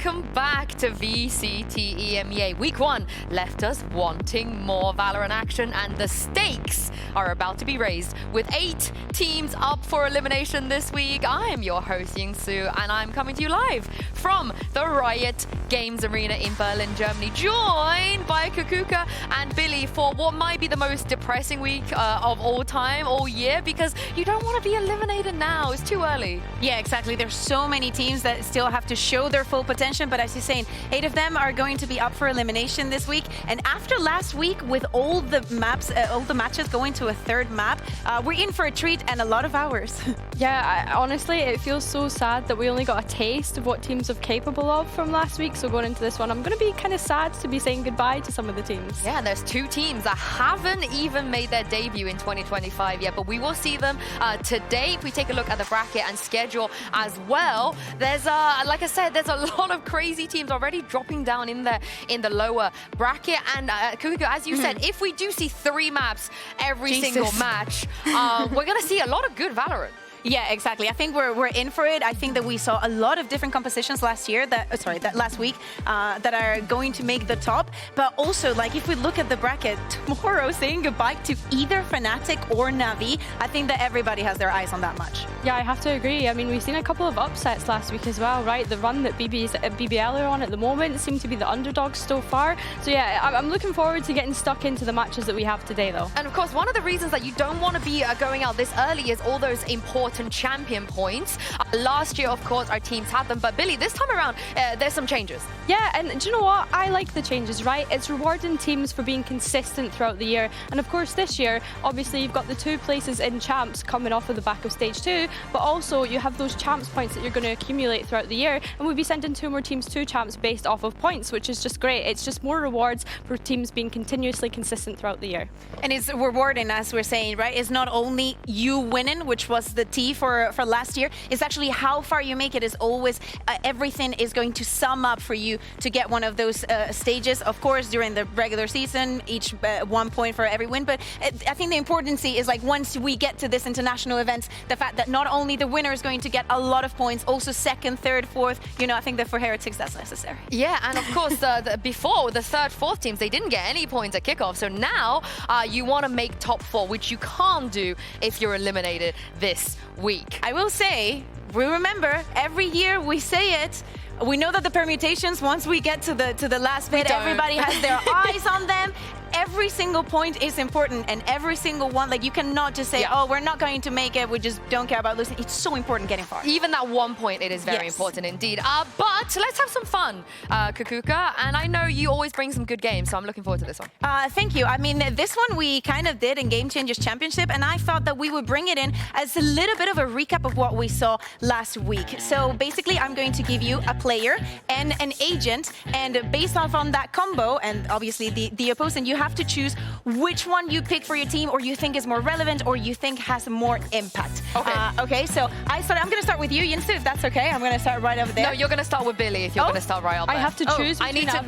Welcome back to VCT EMEA. Week 1 left us wanting more Valorant action, and the stakes are about to be raised. With 8 teams up for elimination this week, I am your host, Yingsu, and I'm coming to you live from the Riot Games Arena in Berlin, Germany, joined by Kukuka and Billy for what might be the most depressing week of all time, all year, because you don't want to be eliminated now. It's too early. Yeah, exactly. There's so many teams that still have to show their full potential, but as you're saying, 8 of them are going to be up for elimination this week. And after last week, with all the maps, all the matches going to a 3rd map, we're in for a treat and a lot of hours. Yeah, honestly, it feels so sad that we only got a taste of what teams are capable of from last week. So going into this one, I'm going to be kind of sad to be saying goodbye to some of the teams. Yeah, and there's 2 teams that haven't even made their debut in 2025 yet, but we will see them today. If we take a look at the bracket and schedule as well, there's, like I said, there's a lot of crazy teams already dropping down in the lower bracket. And Kukuka, as you said, if we do see 3 maps every single match, we're going to see a lot of good Valorant. Yeah, exactly. I think we're in for it. I think that we saw a lot of different compositions last year, that last week, that are going to make the top. But also, like, if we look at the bracket tomorrow, saying goodbye to either Fnatic or Na'Vi, I think that everybody has their eyes on that match. Yeah, I have to agree. I mean, we've seen a couple of upsets last week as well, right? The run that BBL are on at the moment seem to be the underdogs so far. So yeah, I'm looking forward to getting stuck into the matches that we have today, though. And of course, one of the reasons that you don't want to be going out this early is all those important champion points. Last year, of course, our teams had them, but Billy, this time around, there's some changes. Yeah, and do you know what? I like the changes, right? It's rewarding teams for being consistent throughout the year. And of course, this year, obviously, you've got the 2 places in champs coming off of the back of stage 2, but also you have those champs points that you're going to accumulate throughout the year, and we'll be sending 2 more teams to champs based off of points, which is just great. It's just more rewards for teams being continuously consistent throughout the year. And it's rewarding, as we're saying, right? It's not only you winning, which was the T for last year. It's actually how far you make it is always, everything is going to sum up for you to get one of those stages. Of course, during the regular season, each 1 point for every win. But I think the importance is, like, once we get to this international events, the fact that not only the winner is going to get a lot of points, also 2nd, 3rd, 4th, you know, I think that for Heretics that's necessary. Yeah, and of course, before, the 3rd, 4th teams, they didn't get any points at kickoff. So now you want to make top 4, which you can't do if you're eliminated this week. I will say, we remember, every year we say it, we know that the permutations, once we get to the last bit, everybody has their eyes on them. Every single point is important, and every single one, like, you cannot just say, oh, we're not going to make it, we just don't care about losing. It's so important getting far. Even that 1 point, it is very important indeed. But let's have some fun, Kukuka, and I know you always bring some good games, so I'm looking forward to this one. Thank you. I mean, this one we kind of did in Game Changers Championship, and I thought that we would bring it in as a little bit of a recap of what we saw last week. So basically, I'm going to give you a player and an agent, and based off on that combo, and obviously the opponent, you have to choose which one you pick for your team, or you think is more relevant, or you think has more impact. Okay. Okay, so I'm going to start with you, Yinsu, if that's okay. I'm going to start right over there. No, you're going to start with Billy if you're going to start right up there. I have to choose. I need to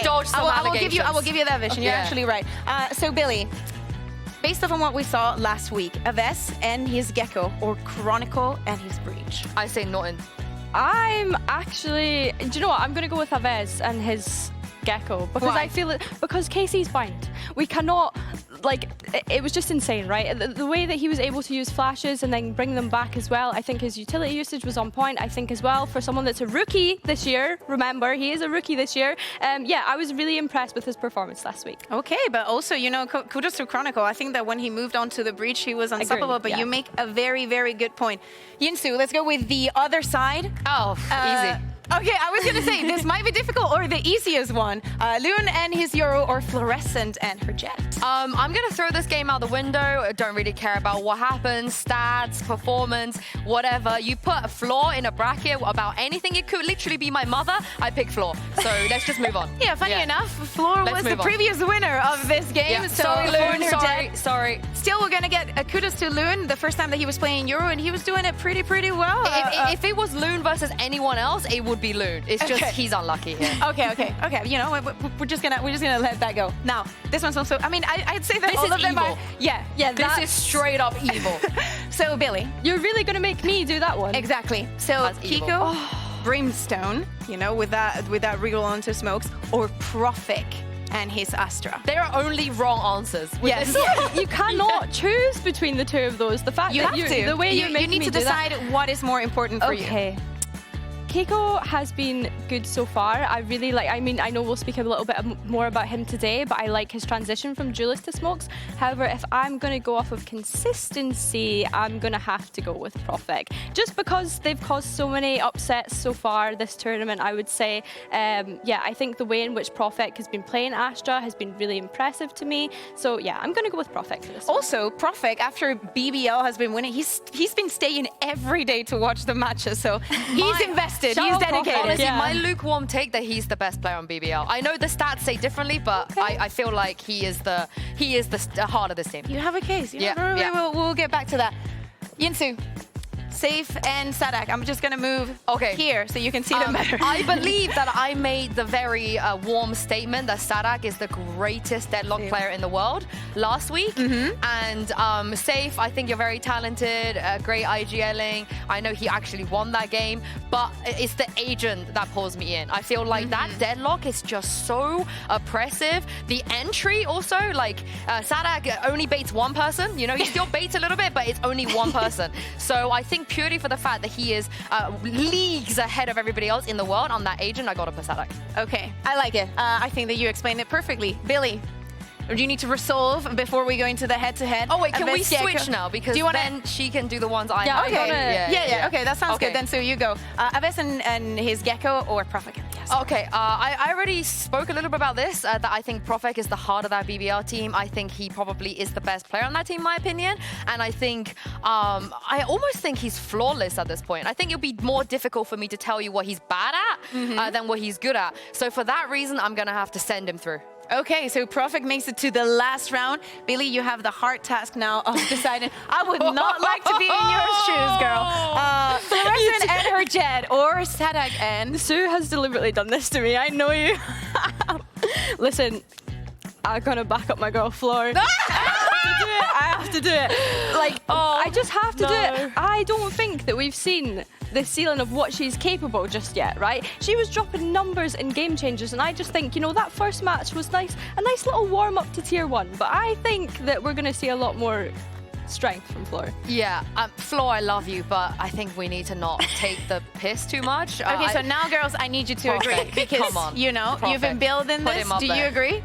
dodge some allegations. I will give you that vision. You're actually right. So Billy, based off on what we saw last week, Aves and his Gecko, or Chronicle and his Breach? I say Norton. I'm actually, do you know what? I'm going to go with Aves and his Gecko, because I feel it, because Casey's bind. We cannot, like, it was just insane, right? The way that he was able to use flashes and then bring them back as well, I think his utility usage was on point. I think as well, for someone that's a rookie this year, remember, he is a rookie this year. Yeah, I was really impressed with his performance last week. Okay, but also, you know, kudos to Chronicle. I think that when he moved on to the Breach, he was unstoppable, but you make a very, very good point. Yinsu, let's go with the other side. Oh, easy. Okay, I was going to say, this might be difficult, or the easiest one. Loon and his Euro, or Fluorescent and her Jet. I'm going to throw this game out the window. I don't really care about what happens, stats, performance, whatever. You put a Floor in a bracket about anything. It could literally be my mother. I pick Floor. So let's just move on. Yeah, funny enough, Floor was the previous winner of this game. Yeah. So sorry, Loon, sorry. Still, we're going to get a kudos to Loon the first time that he was playing Euro, and he was doing it pretty well. If it was Loon versus anyone else, it would be Loon. It's just he's unlucky here. Okay. You know, we're just gonna let that go. Now, this one's also. I mean, I'd say that this all is of them evil. are. Yeah. This is straight up evil. So Billy, you're really gonna make me do that one? Exactly. So Kiko. Brimstone, you know, with that reroll onto smokes, or Prophic and his Astra? There are only wrong answers. Yes. You cannot choose between the two of those. The fact You that have to. the way you need to decide what is more important for you. Okay. Keiko has been good so far. I really like, I mean, I know we'll speak a little bit more about him today, but I like his transition from duelist to smokes. However, if I'm going to go off of consistency, I'm going to have to go with Prophic. Just because they've caused so many upsets so far this tournament, I would say, yeah, I think the way in which Prophic has been playing Astra has been really impressive to me. So yeah, I'm going to go with Prophic for this one. Also, Prophic, after BBL has been winning, he's been staying every day to watch the matches, so he's invested. He's dedicated. Honestly, my lukewarm take that he's the best player on BBL. I know the stats say differently, but I feel like he is the heart of this team. You have a case. We'll get back to that. Yinsu, Safe and Sadak. I'm just gonna move here so you can see them better. I believe that I made the very warm statement that Sadak is the greatest deadlock player in the world last week. And Safe, I think you're very talented, great IGLing. I know he actually won that game, but it's the agent that pulls me in. I feel like that deadlock is just so oppressive. The entry also, like Sadak only baits one person. You know, he still baits a little bit, but it's only one person. So I think purely for the fact that he is leagues ahead of everybody else in the world on that agent, I got to put Sadak. Okay, I like it. I think that you explained it perfectly. Billy, do you need to resolve before we go into the head-to-head? Oh wait, can we switch now? Because then she can do the ones I Yeah, yeah. Okay, that sounds good. Then so you go. Aves and his Gecko or Prophic? Yes. Okay, I already spoke a little bit about this, that I think Prophic is the heart of that BBL team. I think he probably is the best player on that team, in my opinion. And I think, I almost think he's flawless at this point. I think it'll be more difficult for me to tell you what he's bad at than what he's good at. So for that reason, I'm going to have to send him through. Okay, so Prophic makes it to the last round. Billy, you have the hard task now of deciding. I would not like to be in your shoes, girl. Fluorescent and her Jet, or Sadak and... Sue has deliberately done this to me. I know you. Listen, I'm going to back up my girl, Flor. I have to do it. Like, I just have to do it. I don't think that we've seen the ceiling of what she's capable just yet, right? She was dropping numbers in game changers, and I just think, you know, that first match was nice, a nice little warm up to tier 1. But I think that we're going to see a lot more strength from Flor. Yeah, Flor, I love you, but I think we need to not take the piss too much. Okay, so now, girls, I need you to agree because, you know, you've been building this. Do you agree?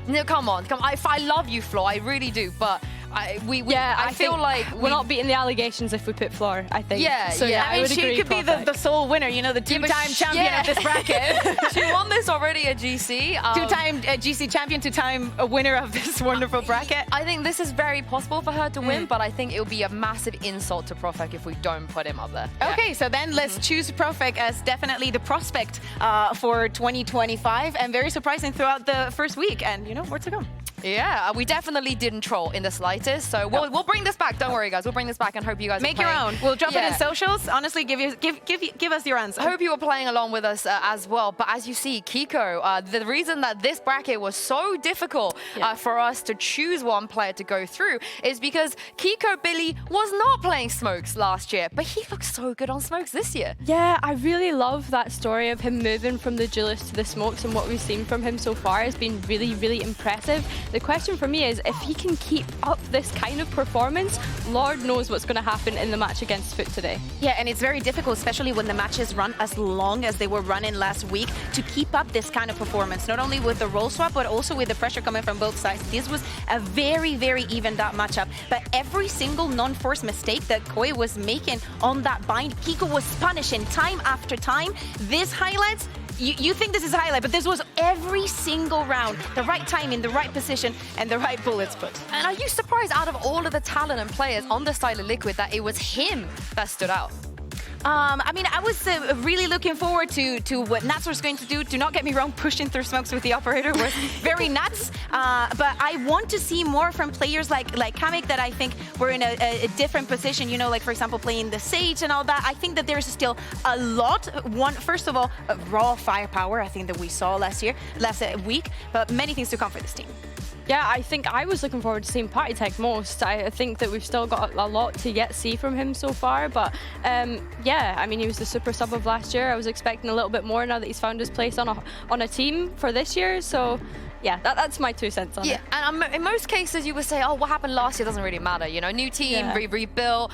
No, come on. I love you, Flor. I really do, but I feel like we're not beating the allegations if we put Flor, I think. Yeah, so, yeah. I mean, she could be the sole winner, you know, the two-time champion of this bracket. She won this already at GC. Two-time GC champion, two-time winner of this wonderful bracket. I think this is very possible for her to win, but I think it would be a massive insult to Prophic if we don't put him up there. Okay, so then let's choose Prophic as definitely the prospect for 2025, and very surprising throughout the first week, and you know, more to come. Yeah, we definitely didn't troll in the slightest, so we'll bring this back. Don't worry, guys. We'll bring this back and hope you guys make your own. We'll drop it in socials. Honestly, give us your answer. I hope you were playing along with us as well. But as you see, Kiko, the reason that this bracket was so difficult for us to choose one player to go through is because Kiko Billy was not playing smokes last year, but he looks so good on smokes this year. Yeah, I really love that story of him moving from the duelist to the smokes, and what we've seen from him so far has been really, really impressive. The question for me is, if he can keep up this kind of performance, Lord knows what's going to happen in the match against FUT today. Yeah, and it's very difficult, especially when the matches run as long as they were running last week, to keep up this kind of performance, not only with the role swap, but also with the pressure coming from both sides. This was a very, very evened out matchup, but every single non-force mistake that Koi was making on that bind, Kiko was punishing time after time. This highlights... You think this is a highlight, but this was every single round. The right timing, the right position, and the right bullets put. And are you surprised, out of all of the talent and players on the side of Liquid, that it was him that stood out? I mean, I was really looking forward to what Nats was going to do. Do not get me wrong, pushing through smokes with the operator was very nuts. But I want to see more from players like Kamek that I think were in a different position. You know, like, for example, playing the Sage and all that. I think that there's still a lot. First of all, raw firepower, I think that we saw last week. But many things to come for this team. Yeah, I think I was looking forward to seeing Party Tech most. I think that we've still got a lot to yet see from him so far. But yeah, I mean, he was the super sub of last year. I was expecting a little bit more now that he's found his place on a team for this year. So yeah, that's my 2 cents on it. Yeah, and in most cases you would say, oh, what happened last year doesn't really matter. You know, new team, rebuilt,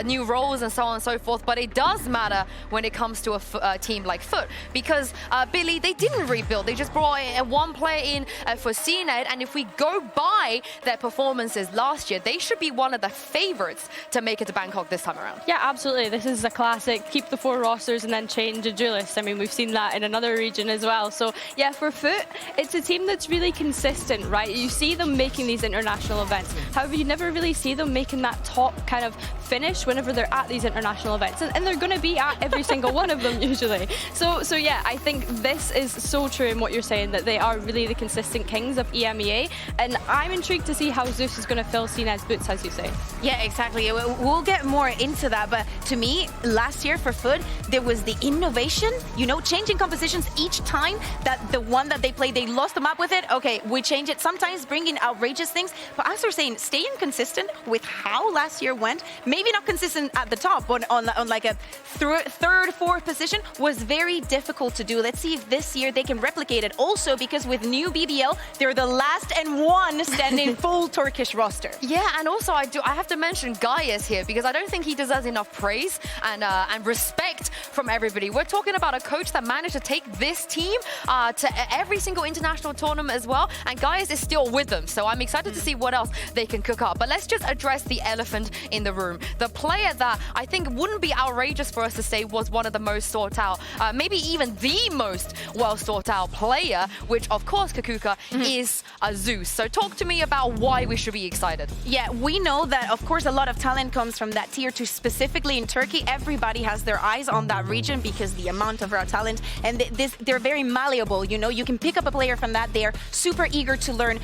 new roles and so on and so forth. But it does matter when it comes to a team like FUT, because Billy, they didn't rebuild. They just brought one player in for CNED, and if we go by their performances last year, they should be one of the favorites to make it to Bangkok this time around. Yeah, absolutely. This is a classic. Keep the 4 rosters and then change a duelist. I mean, we've seen that in another region as well. So yeah, for FUT, it's a team that's really consistent, right? You see them making these international events. However, you never really see them making that top kind of finish whenever they're at these international events. And they're going to be at every single one of them usually. So yeah, I think this is so true in what you're saying, that they are really the consistent kings of EMEA. And I'm intrigued to see how Zeus is going to fill CNED's boots, as you say. Yeah, exactly. We'll get more into that. But to me, last year for FUT, there was the innovation, you know, changing compositions each time that the one that they played, they lost the map with it. Okay, we change it. Sometimes bring in outrageous things. But as we're saying, staying consistent with how last year went, maybe not consistent at the top, but on like a third, fourth position was very difficult to do. Let's see if this year they can replicate it. Also, because with new BBL, they're the last and one standing full Turkish roster. Yeah, and also I have to mention Gaius here, because I don't think he deserves enough praise and respect from everybody. We're talking about a coach that managed to take this team to every single international tournament as well, and Gaius is still with them. So I'm excited to see what else they can cook up. But let's just address the elephant in the room. The player that I think wouldn't be outrageous for us to say was one of the most sought out, maybe even the most well sought out player, which of course, Kakuka, is a Zeus. So talk to me about why we should be excited. Yeah, we know that of course a lot of talent comes from that tier 2, specifically in Turkey. Everybody has their eyes on that region because the amount of raw talent, and they're very malleable. You know, you can pick up a player from that. They're super eager to learn,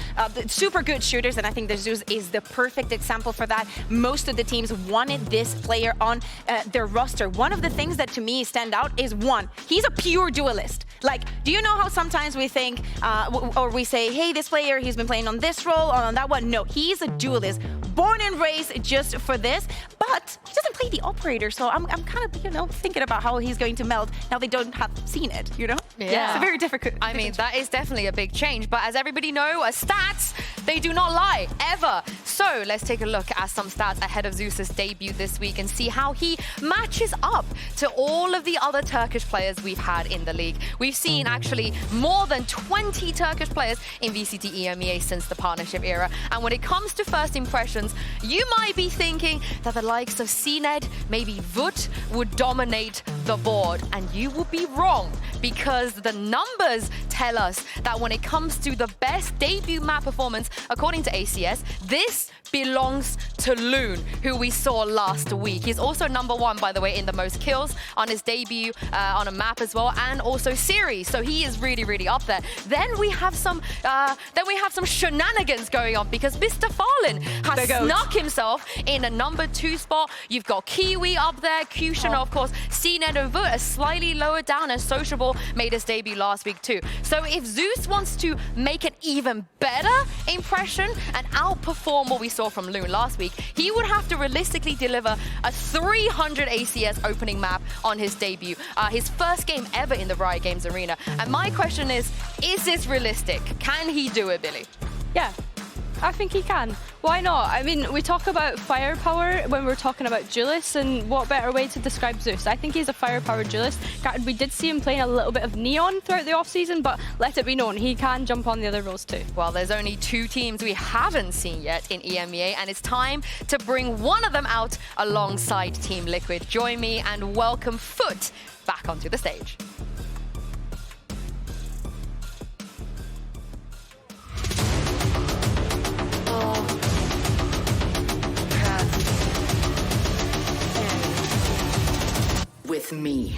super good shooters, and I think the Zeus is the perfect example for that. Most of the teams wanted this player on their roster. One of the things that to me stand out is he's a pure duelist. Like, do you know how sometimes we think or we say, hey, this player, he's been playing on this role, on that one? No, he's a duelist, born and raised just for this, but he doesn't play the operator, so I'm kind of, you know, thinking about how he's going to meld now they don't have seen it, you know? Yeah. It's a very difficult. I mean, that is definitely a big change, but as everybody know, stats, they do not lie, ever. So let's take a look at some stats ahead of Zeus's debut this week and see how he matches up to all of the other Turkish players we've had in the league. We've seen actually more than 20 Turkish players in VCT EMEA since the partnership era. And when it comes to first impressions, you might be thinking that the likes of CNED, maybe VUT, would dominate the board. And you will be wrong, because the numbers tell us that when it comes to the best debut map performance, according to ACS, this belongs to Loon, who we saw last week. He's also #1, by the way, in the most kills on his debut on a map as well, and also series. So he is really, really up there. Then we have some shenanigans going on, because Mr. Fallen has snuck himself in a #2 spot. You've got Kiwi up there, Kushan, of course, CNED and VUT are slightly lower down, and Sociable made his debut last week too. So if Zeus wants to make an even better impression and outperform what we saw from Loon last week, he would have to realistically deliver a 300 ACS opening map on his debut, his first game ever in the Riot Games arena. And my question is this realistic? Can he do it, Billy? Yeah, I think he can. Why not? I mean, we talk about firepower when we're talking about duelists, and what better way to describe Zeus? I think he's a firepower duelist. We did see him playing a little bit of Neon throughout the off-season, but let it be known, he can jump on the other roles too. Well, there's only 2 teams we haven't seen yet in EMEA, and it's time to bring one of them out alongside Team Liquid. Join me and welcome FUT back onto the stage. With me.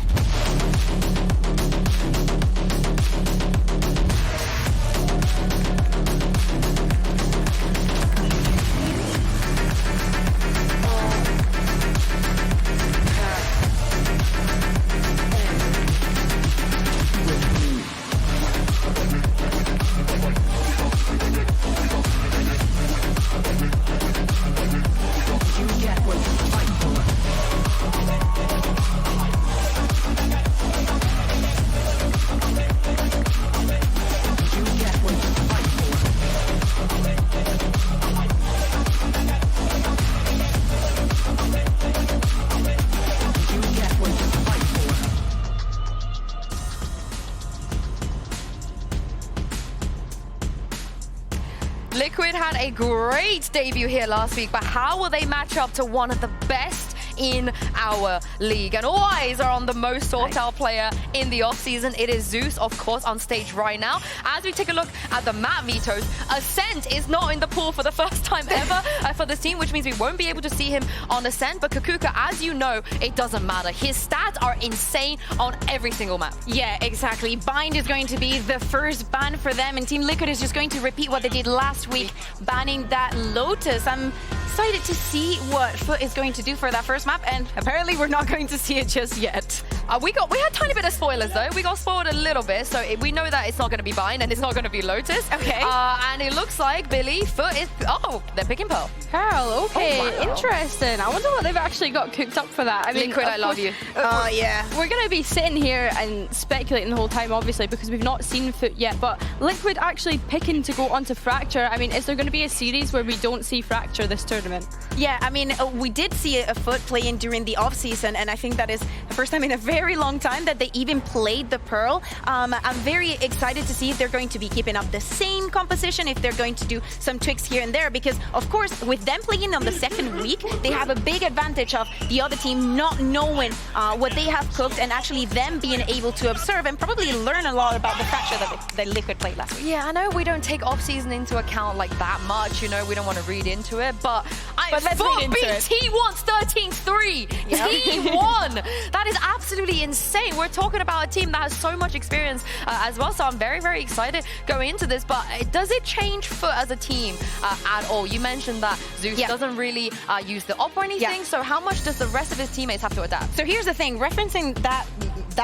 Liquid had a great debut here last week, but how will they match up to one of the best in our league? And all eyes are on the most sought-out player in the offseason. It is Zeus, of course, on stage right now. As we take a look at the map vetoes, Ascent is not in the pool for the first time ever for this team, which means we won't be able to see him on Ascent. But Kakuka, as you know, it doesn't matter. His stats are insane on every single map. Yeah, exactly. Bind is going to be the first ban for them, and Team Liquid is just going to repeat what they did last week, banning that Lotus. I'm excited to see what FUT is going to do for that first map, and apparently we're not going to see it just yet. We had a tiny bit of spoilers though. We got spoiled a little bit, so we know that it's not going to be Bind and it's not going to be Lotus. Okay. And it looks like Billy, FUT is... Oh, they're picking Pearl. Pearl, okay, Oh, wow. Interesting. I wonder what they've actually got cooked up for that. I mean, Liquid, I love you. Oh, yeah. We're going to be sitting here and speculating the whole time, obviously, because we've not seen FUT yet, but Liquid actually picking to go onto Fracture. I mean, is there going to be a series where we don't see Fracture this tournament? Yeah, I mean, we did see a FUT playing during the off-season, and I think that is the first time in a very long time that they even played the Pearl. I'm very excited to see if they're going to be keeping up the same composition, if they're going to do some tweaks here and there, because, of course, with them playing on the second week, they have a big advantage of the other team not knowing what they have cooked, and actually them being able to observe and probably learn a lot about the Fracture that Liquid played last week. Yeah, I know we don't take off-season into account like that much, you know, we don't want to read into it, but let's read into it. T1's 13-3. T1! That is absolutely insane. We're talking about a team that has so much experience as well, so I'm very, very excited going into this, but does it change FUT as a team at all? You mentioned that Zeus doesn't really use the op or anything, so how much does the rest of his teammates have to adapt? So here's the thing, referencing that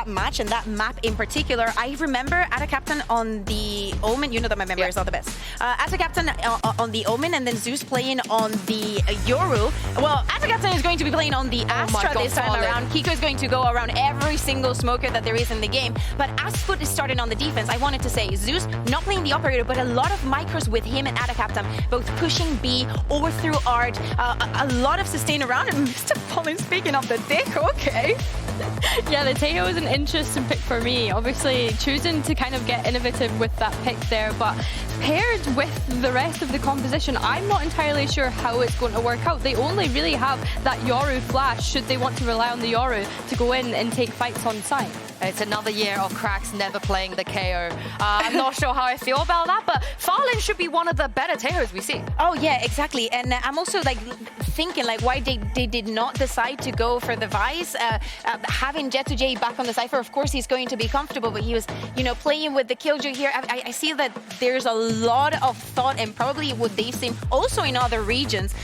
match and that map in particular, I remember as a captain on the Omen, you know that my memory is not the best. As a captain on the Omen, and then Zeus playing on the Yoru. Well, as a captain is going to be playing on the Astra this time around. Kiko is going to go around every single smoker that there is in the game. But as FUT is starting on the defense, I wanted to say Zeus not playing the operator, but a lot of micros with him and Ada Captain, both pushing B, overthrow art, a lot of sustain around. And Mr. Fallen, speaking of the dick, okay. Yeah, the Tejo is an interesting pick for me. Obviously, choosing to kind of get innovative with that pick there, but paired with the rest of the composition, I'm not entirely sure how it's going to work out. They only really have that Yoru flash, should they want to rely on the Yoru to go in and take fights on site. It's another year of Cracks never playing the KO. I'm not sure how I feel about that, but Farlin should be one of the better Tejos we see. Oh yeah, exactly. And I'm also like thinking like why they did not decide to go for the Vice. Having Jet2J back on the Cypher, of course he's going to be comfortable, but he was, you know, playing with the Killjoy here. I see that there's a lot of thought, and probably what they've seen also in other regions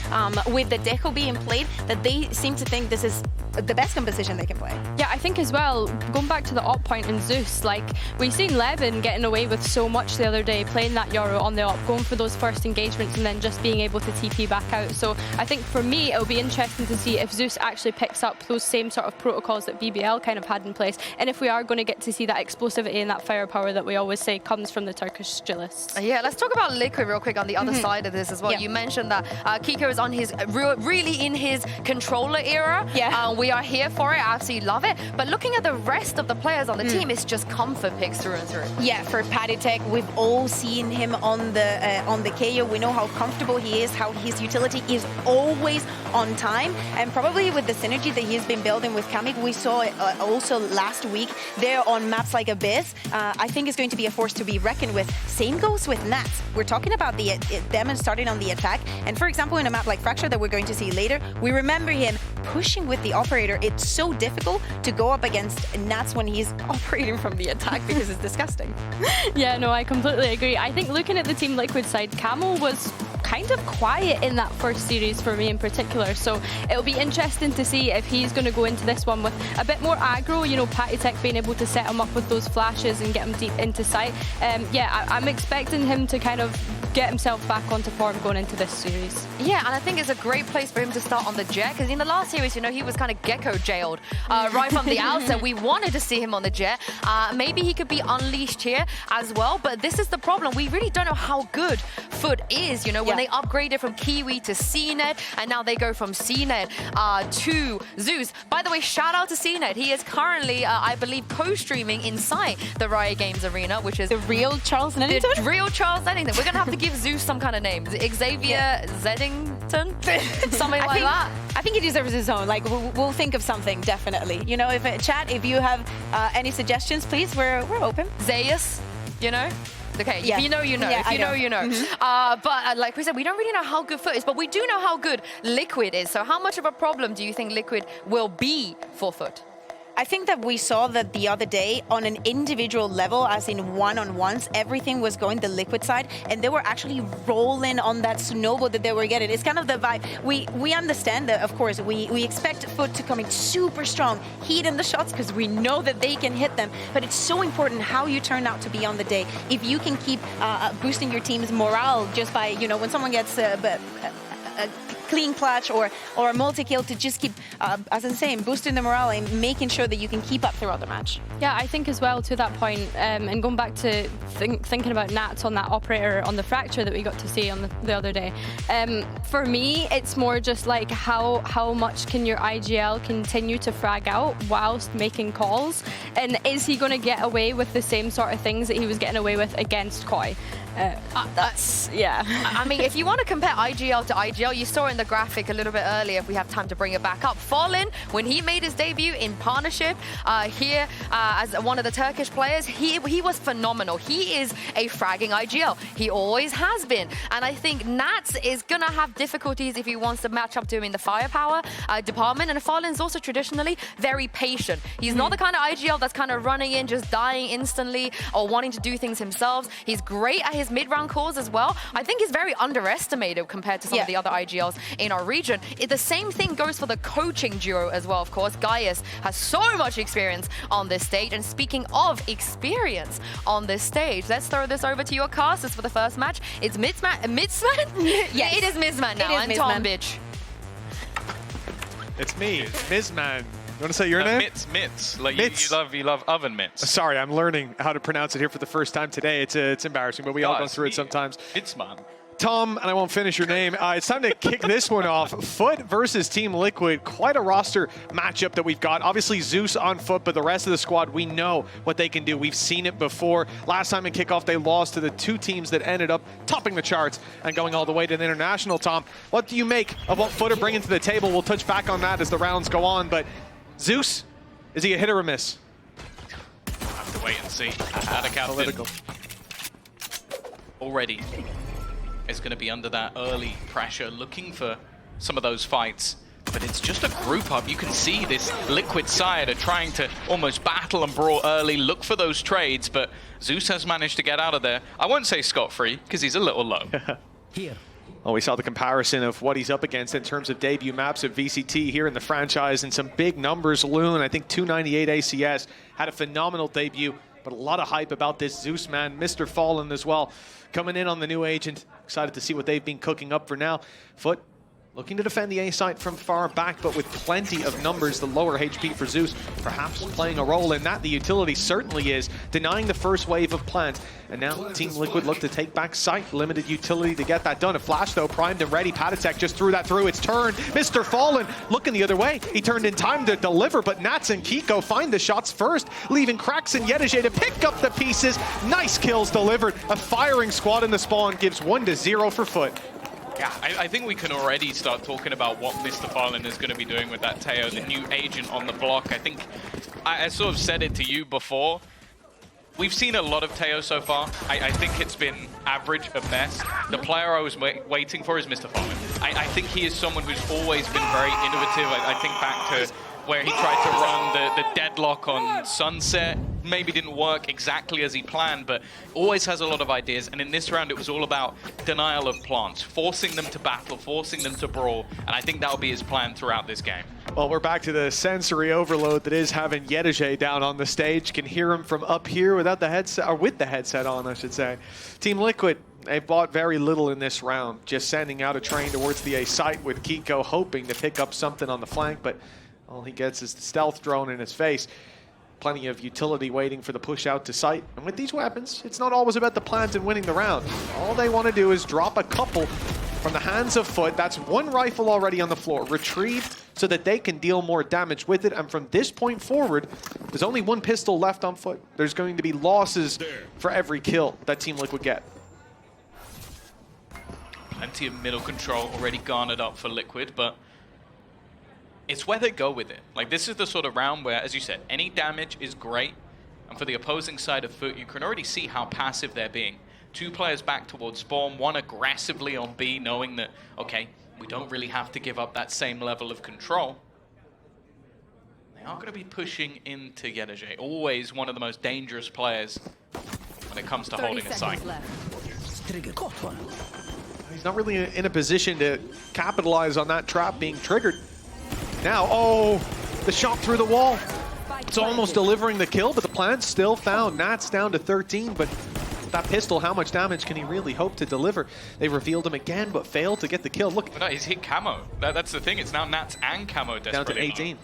with the Deco being played, that they seem to think this is the best composition they can play. Yeah, I think as well, going back to the op point and Zeus, like we've seen Levin getting away with so much the other day, playing that Yoru on the op, going for those first engagements and then just being able to TP back out. So I think for me, it'll be interesting to see if Zeus actually picks up those same sort of protocols that BBL kind of had in place, and if we are going to get to see that explosivity and that firepower that we always say comes from the Turkish Jilis. Yeah, let's talk about Liquid real quick on the other side of this as well. Yeah. You mentioned that Kiko is on his really in his controller era. Yeah. We are here for it. I absolutely love it. But looking at the rest of the players on the team, it's just comfort picks through and through. Yeah, for Patty Tech, we've all seen him on the KO. We know how comfortable he is, how his utility is always on time, and probably with the synergy that he's been building with Kamik, we saw it also last week there on maps like Abyss. I think it's going to be a force to be reckoned with. Same goes with Nats. We're talking about them starting on the attack, and for example, in a map like Fracture that we're going to see later, we remember him pushing with the operator. It's so difficult to go up against Nats when he's operating from the attack because it's disgusting. Yeah, no, I completely agree. I think looking at the Team Liquid side, Camo was kind of quiet in that first series for me in particular, so it'll be interesting to see if he's going to go into this one with a bit more aggro, you know, Patty Tech being able to set him up with those flashes and get him deep into sight. Yeah, I'm expecting him to kind of get himself back onto form going into this series. Yeah, and I think it's a great place for him to start on the Jet, because in the last series, you know, he was kind of Gecko jailed right from the outset. We wanted to see him on the Jet. Maybe he could be unleashed here as well, but this is the problem. We really don't know how good FUT is, you know, when they upgraded from Kiwi to CNET, and now they go from CNET to Zeus. By the way, shout out to CNET. He is currently, I believe, co-streaming inside the Riot Games arena, which is The real Charles Nennington? the real Charles Nennington. We're going to have to give Zeus some kind of name. Xavier Zeddington? Something like that? I think he deserves his own. Like, we'll think of something, definitely. You know, chat, if you have any suggestions, please, we're open. Zeus, you know? Okay, Yeah. if you know, you know. Yeah, if you know, you know. Mm-hmm. But like we said, we don't really know how good FUT is, but we do know how good Liquid is. So how much of a problem do you think Liquid will be for FUT? I think that we saw that the other day on an individual level, as in one-on-ones, everything was going the Liquid side, and they were actually rolling on that snowball that they were getting. It's kind of the vibe. We understand that, of course, we expect FUT to come in super strong, heat in the shots, because we know that they can hit them, but it's so important how you turn out to be on the day. If you can keep boosting your team's morale just by, you know, when someone gets a clean clutch or a multi-kill, to just keep, as I'm saying, boosting the morale and making sure that you can keep up throughout the match. Yeah, I think as well, to that point, and going back to thinking about Nats on that operator on the fracture that we got to see on the other day, for me, it's more just like how much can your IGL continue to frag out whilst making calls, and is he going to get away with the same sort of things that he was getting away with against Koi? That's, yeah. I mean, if you want to compare IGL to IGL, you saw in the graphic a little bit earlier, if we have time to bring it back up. Fallen, when he made his debut in partnership here as one of the Turkish players, he was phenomenal. He is a fragging IGL. He always has been. And I think Nats is going to have difficulties if he wants to match up to him in the firepower department. And Fallen's also traditionally very patient. He's not the kind of IGL that's kind of running in, just dying instantly or wanting to do things himself. He's great at his mid-round calls as well. I think he's very underestimated compared to some of the other IGLs in our region. The same thing goes for the coaching duo as well, of course. Gaius has so much experience on this stage. And speaking of experience on this stage, let's throw this over to your casters for the first match. It's Mitzman? Yeah, it is Mizman now, and Tom Bitch. It's me, Mizman. You want to say your name? Mitts. Like Mitts. You love oven mitts. Sorry, I'm learning how to pronounce it here for the first time today. It's embarrassing, but we all go through it sometimes. Mitzman. Tom, and I won't finish your name. It's time to kick this one off. FUT versus Team Liquid. Quite a roster matchup that we've got. Obviously, Zeus on FUT, but the rest of the squad, we know what they can do. We've seen it before. Last time in Kickoff, they lost to the two teams that ended up topping the charts and going all the way to the international. Tom, what do you make of what FUT are bringing to the table? We'll touch back on that as the rounds go on, but Zeus, is he a hit or a miss? Have to wait and see. That captain already is going to be under that early pressure, looking for some of those fights. But it's just a group up. You can see this Liquid side are trying to almost battle and brawl early, look for those trades, but Zeus has managed to get out of there. I won't say scot-free, because he's a little low. Here. Well, we saw the comparison of what he's up against in terms of debut maps at VCT here in the franchise, and some big numbers. Loon, I think 298 ACS, had a phenomenal debut, but a lot of hype about this Zeus man. Mr. Fallen as well, coming in on the new agent. Excited to see what they've been cooking up for now. FUT looking to defend the A site from far back, but with plenty of numbers. The lower HP for Zeus perhaps playing a role in that. The utility certainly is, denying the first wave of plant. And now Team Liquid look to take back site. Limited utility to get that done. A flash though, primed and ready. Patatek just threw that through. It's turned. Mr. Fallen looking the other way. He turned in time to deliver, but Nats and Kiko find the shots first, leaving Krax and Yedege to pick up the pieces. Nice kills delivered. A firing squad in the spawn gives 1-0 for FUT. Yeah, I think we can already start talking about what Mr. Fallen is going to be doing with that Teo, the new agent on the block. I think I sort of said it to you before. We've seen a lot of Teo so far. I think it's been average at best. The player I was waiting for is Mr. Fallen. I think he is someone who's always been very innovative. I think back to where he tried to run the deadlock on Sunset. Maybe didn't work exactly as he planned, but always has a lot of ideas. And in this round, it was all about denial of plants, forcing them to battle, forcing them to brawl. And I think that'll be his plan throughout this game. Well, we're back to the sensory overload that is having Yedege down on the stage. Can hear him from up here without the headset, or with the headset on, I should say. Team Liquid, they've bought very little in this round, just sending out a train towards the A site with Kiko, hoping to pick up something on the flank, but all he gets is the stealth drone in his face. Plenty of utility waiting for the push out to site. And with these weapons, it's not always about the plant and winning the round. All they want to do is drop a couple from the hands of FUT. That's one rifle already on the floor, retrieved so that they can deal more damage with it. And from this point forward, there's only one pistol left on FUT. There's going to be losses for every kill that Team Liquid get. plenty of middle control already garnered up for Liquid, but it's where they go with it. Like, this is the sort of round where, as you said, any damage is great. And for the opposing side of FUT, you can already see how passive they're being. 2 players back towards spawn, 1 aggressively on B, knowing that, okay, we don't really have to give up that same level of control. They are going to be pushing into Yedaje, always one of the most dangerous players when it comes to holding a site. He's not really in a position to capitalize on that trap being triggered. Now, oh, the shot through the wall. It's almost delivering the kill, but the plant's still found. Nat's down to 13, but with that pistol, how much damage can he really hope to deliver? They revealed him again, but failed to get the kill. Look. But no, he's hit camo. That's the thing. It's now Nats and camo desperately. Down to 18.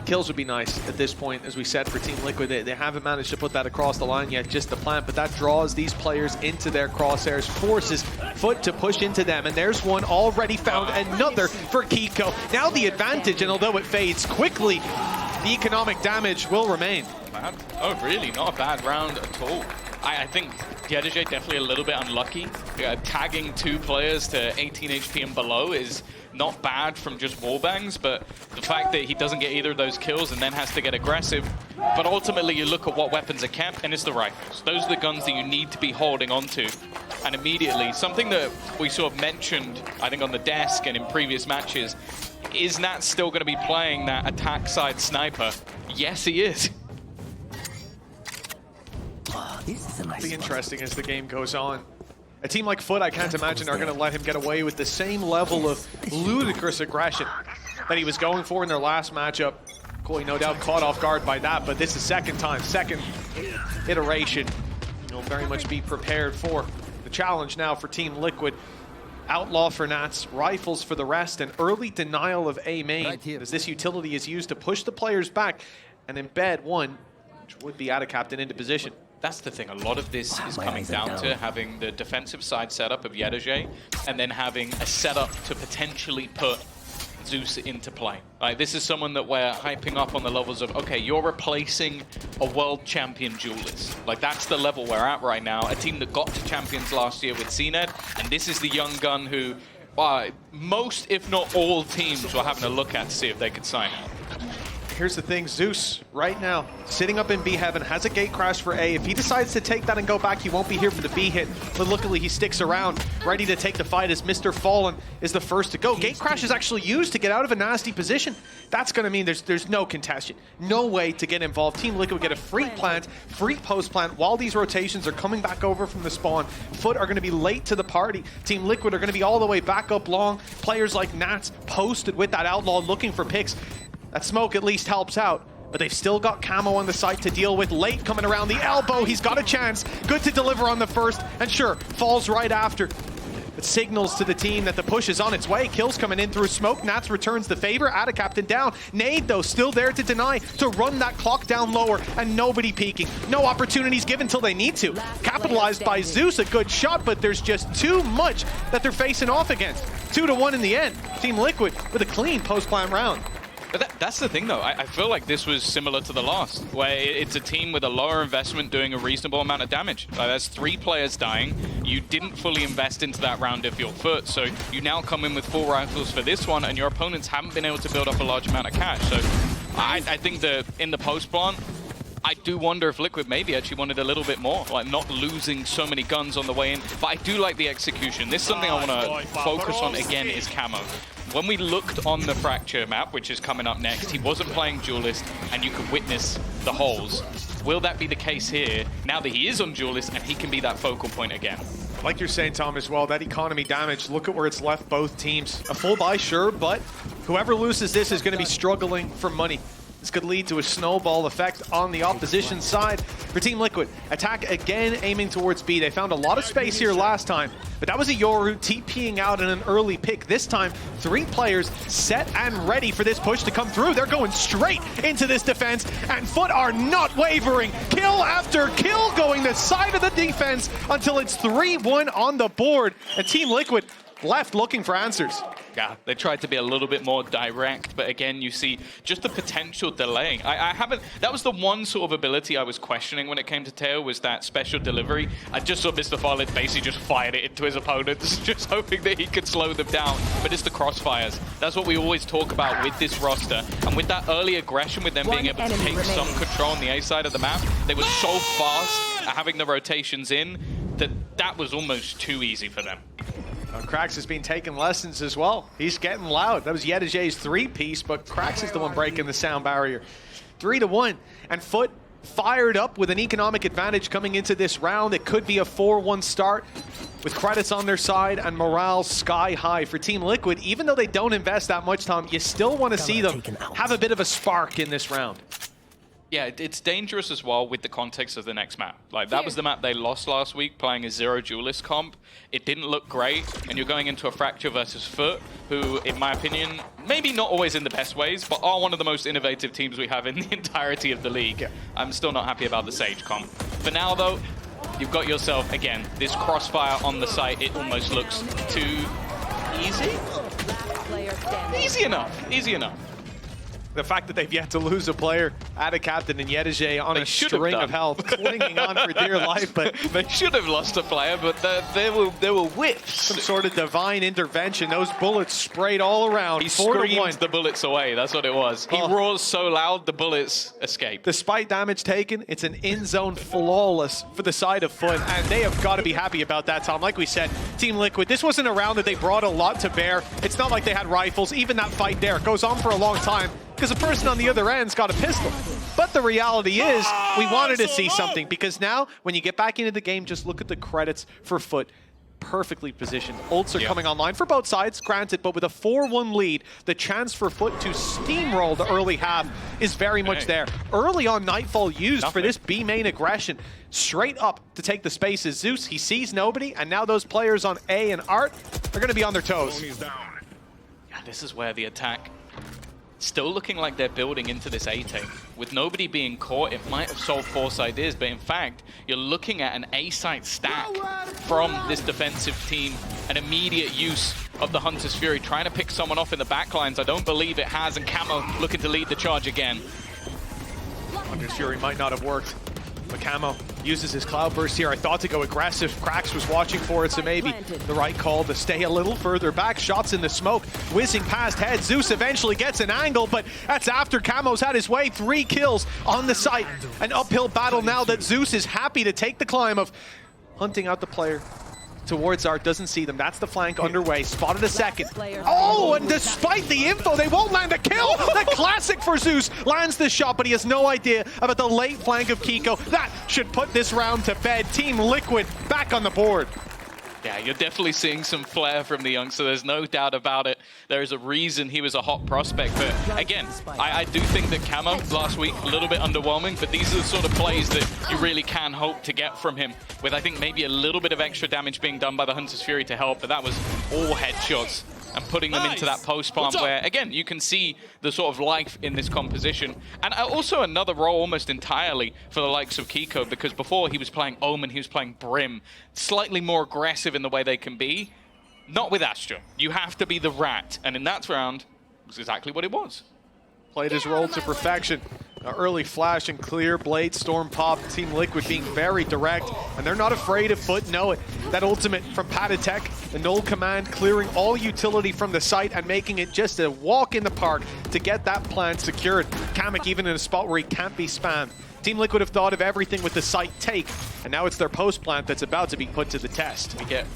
Kills would be nice at this point, as we said, for Team Liquid. They haven't managed to put that across the line yet, just the plant, but that draws these players into their crosshairs, forces FUT to push into them, and there's one already found, another for Kiko. Now the advantage, and although it fades quickly, the economic damage will remain. Bad. Oh, really? Not a bad round at all. I think Yedaje definitely a little bit unlucky. Tagging 2 players to 18 HP and below is not bad from just wallbangs, but the fact that he doesn't get either of those kills and then has to get aggressive. But ultimately, you look at what weapons are kept, and it's the rifles. Those are the guns that you need to be holding onto. And immediately, something that we sort of mentioned, I think, on the desk and in previous matches, is Nat still going to be playing that attack side sniper? Yes, he is. It'll be interesting as the game goes on. A team like FUT, I can't imagine, are going to let him get away with the same level of ludicrous aggression that he was going for in their last matchup. Koi, no doubt, caught off guard by that, but this is second iteration. You'll very much be prepared for the challenge now for Team Liquid. Outlaw for Nats, rifles for the rest, and early denial of A main, as this utility is used to push the players back and embed one, which would be out of captain, into position. That's the thing. A lot of this is coming down to having the defensive side setup of Yedaje and then having a setup to potentially put Zeus into play. Like, this is someone that we're hyping up on the levels of, okay, you're replacing a world champion duelist. Like, that's the level we're at right now. A team that got to champions last year with CNED, and this is the young gun who most, if not all, teams were having a look at to see if they could sign him. Here's the thing, Zeus, right now, sitting up in B heaven, has a gate crash for A. If he decides to take that and go back, he won't be here for the B hit. But luckily, he sticks around, ready to take the fight as Mr. Fallen is the first to go. Gate crash is actually used to get out of a nasty position. That's going to mean there's no contestation, no way to get involved. Team Liquid get a free plant, free post plant, while these rotations are coming back over from the spawn. FUT are going to be late to the party. Team Liquid are going to be all the way back up long. Players like Nats posted with that Outlaw looking for picks. That smoke at least helps out, but they've still got camo on the site to deal with. Late coming around the elbow, he's got a chance. Good to deliver on the first, and sure, falls right after. It signals to the team that the push is on its way. Kills coming in through smoke. Nats returns the favor. Ada captain down. Nade, though, still there to deny, to run that clock down lower, and nobody peeking. No opportunities given till they need to. Capitalized by Zeus, a good shot, but there's just too much that they're facing off against. 2-1 in the end. Team Liquid with a clean post-plant round. But that's the thing, though. I feel like this was similar to the last, where it's a team with a lower investment doing a reasonable amount of damage. Like, there's 3 players dying. You didn't fully invest into that round if you're FUT, so you now come in with 4 rifles for this one, and your opponents haven't been able to build up a large amount of cash. So I think that in the post-plant, I do wonder if Liquid maybe actually wanted a little bit more, like not losing so many guns on the way in. But I do like the execution. This is something I want to focus on again, is camo. When we looked on the Fracture map, which is coming up next, he wasn't playing Duelist, and you could witness the holes. Will that be the case here, now that he is on Duelist, and he can be that focal point again? Like you're saying, Tom, as well, that economy damage, look at where it's left both teams. A full buy, sure, but whoever loses this is going to be struggling for money. This could lead to a snowball effect on the opposition side. For Team Liquid, attack again, aiming towards B. They found a lot of space here last time, but that was a Yoru TPing out in an early pick. This time, 3 players set and ready for this push to come through. They're going straight into this defense, and FUT are not wavering. Kill after kill going the side of the defense until it's 3-1 on the board. And Team Liquid left looking for answers. Yeah, they tried to be a little bit more direct, but again, you see just the potential delaying. I haven't, that was the one sort of ability I was questioning when it came to Teo, was that special delivery. I just saw Mr. Farland basically just fired it into his opponents, just hoping that he could slow them down. But it's the crossfires. That's what we always talk about with this roster. And with that early aggression, with them being able to take some control on the A side of the map, they were so fast at having the rotations in that that was almost too easy for them. Krax has been taking lessons as well. He's getting loud. That was Yedijay's 3-piece, but Krax is the one breaking the sound barrier. 3-1, and FUT fired up with an economic advantage coming into this round. It could be a 4-1 start with credits on their side and morale sky high for Team Liquid. Even though they don't invest that much, Tom, you still want to see them have a bit of a spark in this round. Yeah, it's dangerous as well with the context of the next map. Like, that was the map they lost last week, playing a zero duelist comp. It didn't look great, and you're going into a Fracture versus FUT, who, in my opinion, maybe not always in the best ways, but are one of the most innovative teams we have in the entirety of the league. I'm still not happy about the Sage comp. For now, though, you've got yourself, again, this crossfire on the site. It almost looks too easy. Easy enough, easy enough. The fact that they've yet to lose a player, add a captain in Yedijay on a string of health, clinging on for dear life, but they should have lost a player, but there were whiffs. Some sort of divine intervention. Those bullets sprayed all around. He screams the bullets away. That's what it was. He roars so loud, the bullets escape. Despite damage taken, it's an in-zone flawless for the side of FUT, and they have got to be happy about that, Tom. Like we said, Team Liquid, this wasn't a round that they brought a lot to bear. It's not like they had rifles. Even that fight there goes on for a long time, because the person on the other end's got a pistol. But the reality is, we wanted to see something, because now, when you get back into the game, just look at the credits for FUT. Perfectly positioned. Ults are coming online for both sides, granted, but with a 4-1 lead, the chance for FUT to steamroll the early half is very much there. Early on, Nightfall used for this B main aggression, straight up to take the spaces. Zeus, he sees nobody, and now those players on A and Art are going to be on their toes. Yeah, this is where the attack... Still looking like they're building into this A-take. With nobody being caught, it might have solved Force ideas, but in fact, you're looking at an A-site stack from this defensive team, an immediate use of the Hunter's Fury, trying to pick someone off in the backlines. I don't believe it has, and Camo looking to lead the charge again. Hunter's Fury might not have worked, but Camo uses his Cloud Burst here. I thought to go aggressive. Krax was watching for it, so maybe the right call to stay a little further back. Shots in the smoke, whizzing past head. Zeus eventually gets an angle, but that's after Camo's had his way. 3 kills on the site. An uphill battle now that Zeus is happy to take the climb of hunting out the player towards Art, doesn't see them. That's the flank underway. Spotted a second. Oh, and despite the info, they won't land a kill. The classic for Zeus lands the shot, but he has no idea about the late flank of Kiko. That should put this round to bed. Team Liquid back on the board. Yeah, you're definitely seeing some flair from the youngster. There's no doubt about it. There is a reason he was a hot prospect. But again, I do think that Camo last week, a little bit underwhelming, but these are the sort of plays that you really can hope to get from him, with I think maybe a little bit of extra damage being done by the Hunter's Fury to help, but that was all headshots. And putting them into that post plant where, again, you can see the sort of life in this composition. And also another role almost entirely for the likes of Kiko, because before he was playing Omen, he was playing Brim. Slightly more aggressive in the way they can be. Not with Astra. You have to be the rat. And in that round, it was exactly what it was. Played his role to perfection. An early flash and clear, Blade, Storm pop, Team Liquid being very direct, and they're not afraid of FUT. Know it. That ultimate from Patatek, the null command, clearing all utility from the site and making it just a walk in the park to get that plant secured. Kamek even in a spot where he can't be spammed. Team Liquid have thought of everything with the site take, and now it's their post plant that's about to be put to the test. We get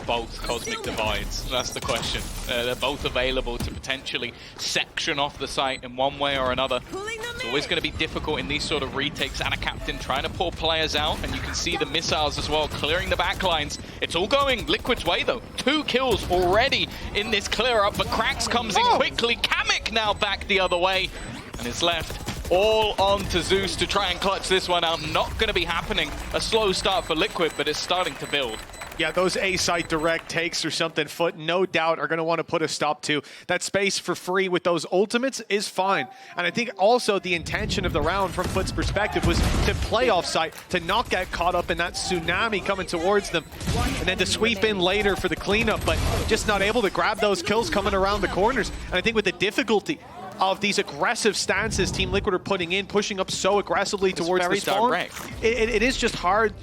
both Cosmic Divides. That's the question. They're both available to potentially section off the site in one way or another. It's always going to be difficult in these sort of retakes, and a captain trying to pull players out, and you can see the missiles as well, clearing the backlines. It's all going Liquid's way, though. 2 kills already in this clear-up, but Krax comes in quickly. Kamek now back the other way, and it's left all on to Zeus to try and clutch this one out. Not going to be happening. A slow start for Liquid, but it's starting to build. Yeah, those A-site direct takes or something, FUT, no doubt, are going to want to put a stop to. That space for free with those ultimates is fine. And I think also the intention of the round from FUT's perspective was to play off-site, to not get caught up in that tsunami coming towards them, and then to sweep in later for the cleanup, but just not able to grab those kills coming around the corners. And I think with the difficulty of these aggressive stances Team Liquid are putting in, pushing up so aggressively towards the spawn, it is just hard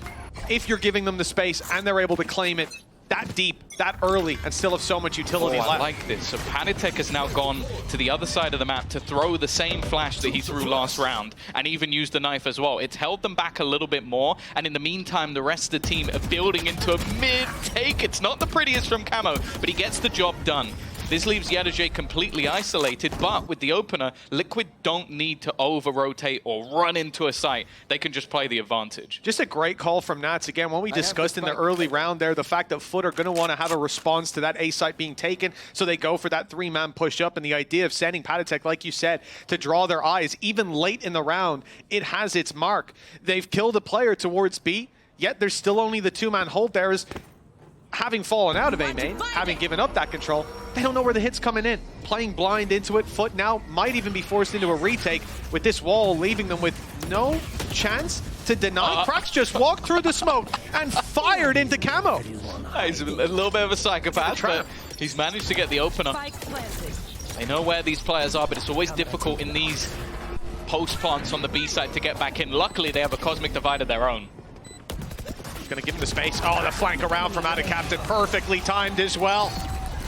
if you're giving them the space and they're able to claim it that deep, that early, and still have so much utility left. I like this. So Panitek has now gone to the other side of the map to throw the same flash that he threw last round, and even used the knife as well. It's held them back a little bit more, and in the meantime, the rest of the team are building into a mid-take. It's not the prettiest from Camo, but he gets the job done. This leaves Yadajay completely isolated, but with the opener, Liquid don't need to over-rotate or run into a site. They can just play the advantage. Just a great call from Nats. Again, when we discussed in the early round there, the fact that FUT are going to want to have a response to that A site being taken, so they go for that 3-man push-up, and the idea of sending Panitek, like you said, to draw their eyes, even late in the round, it has its mark. They've killed a player towards B, yet there's still only the 2-man hold there. Is having fallen out of A main, having given up that control, they don't know where the hit's coming in. Playing blind into it, FUT now might even be forced into a retake with this wall, leaving them with no chance to deny. Krax just walked through the smoke and fired into Camo. He's a little bit of a psychopath, but he's managed to get the opener. They know where these players are, but it's always difficult in these post plants on the B side to get back in. Luckily, they have a Cosmic Divide of their own. Going to give him the space. Oh, the flank around from out of Captain. Perfectly timed as well.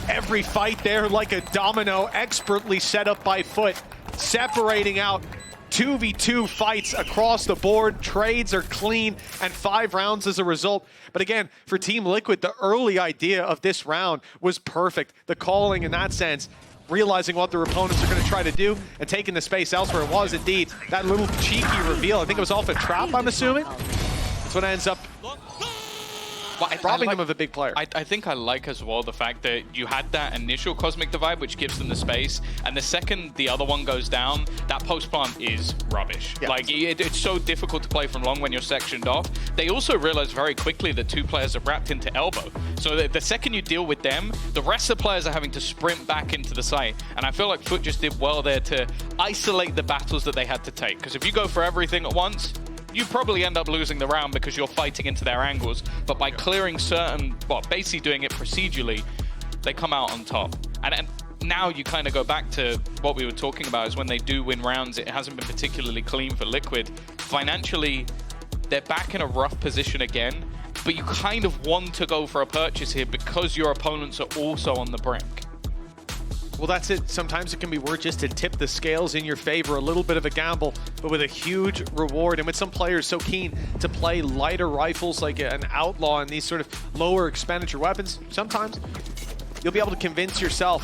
Every fight there like a domino, expertly set up by FUT, separating out 2v2 fights across the board. Trades are clean, and 5 rounds as a result. But again, for Team Liquid, the early idea of this round was perfect. The calling in that sense, realizing what their opponents are going to try to do and taking the space elsewhere. It was indeed that little cheeky reveal. I think it was off a trap, I'm assuming. That's what ends up robbing them of a big player. I think I like as well the fact that you had that initial Cosmic Divide, which gives them the space, and the second the other one goes down, that post plant is rubbish. Yeah. Like, it's so difficult to play from long when you're sectioned off. They also realize very quickly that 2 players are wrapped into elbow. So the second you deal with them, the rest of the players are having to sprint back into the site. And I feel like FUT just did well there to isolate the battles that they had to take. Because if you go for everything at once, you probably end up losing the round because you're fighting into their angles. But by clearing certain, well, basically doing it procedurally, they come out on top. And now you kind of go back to what we were talking about, is when they do win rounds, it hasn't been particularly clean for Liquid. Financially, they're back in a rough position again, but you kind of want to go for a purchase here because your opponents are also on the brink. Well, that's it. Sometimes it can be worth just to tip the scales in your favor. A little bit of a gamble, but with a huge reward. And with some players so keen to play lighter rifles like an Outlaw and these sort of lower expenditure weapons, sometimes you'll be able to convince yourself,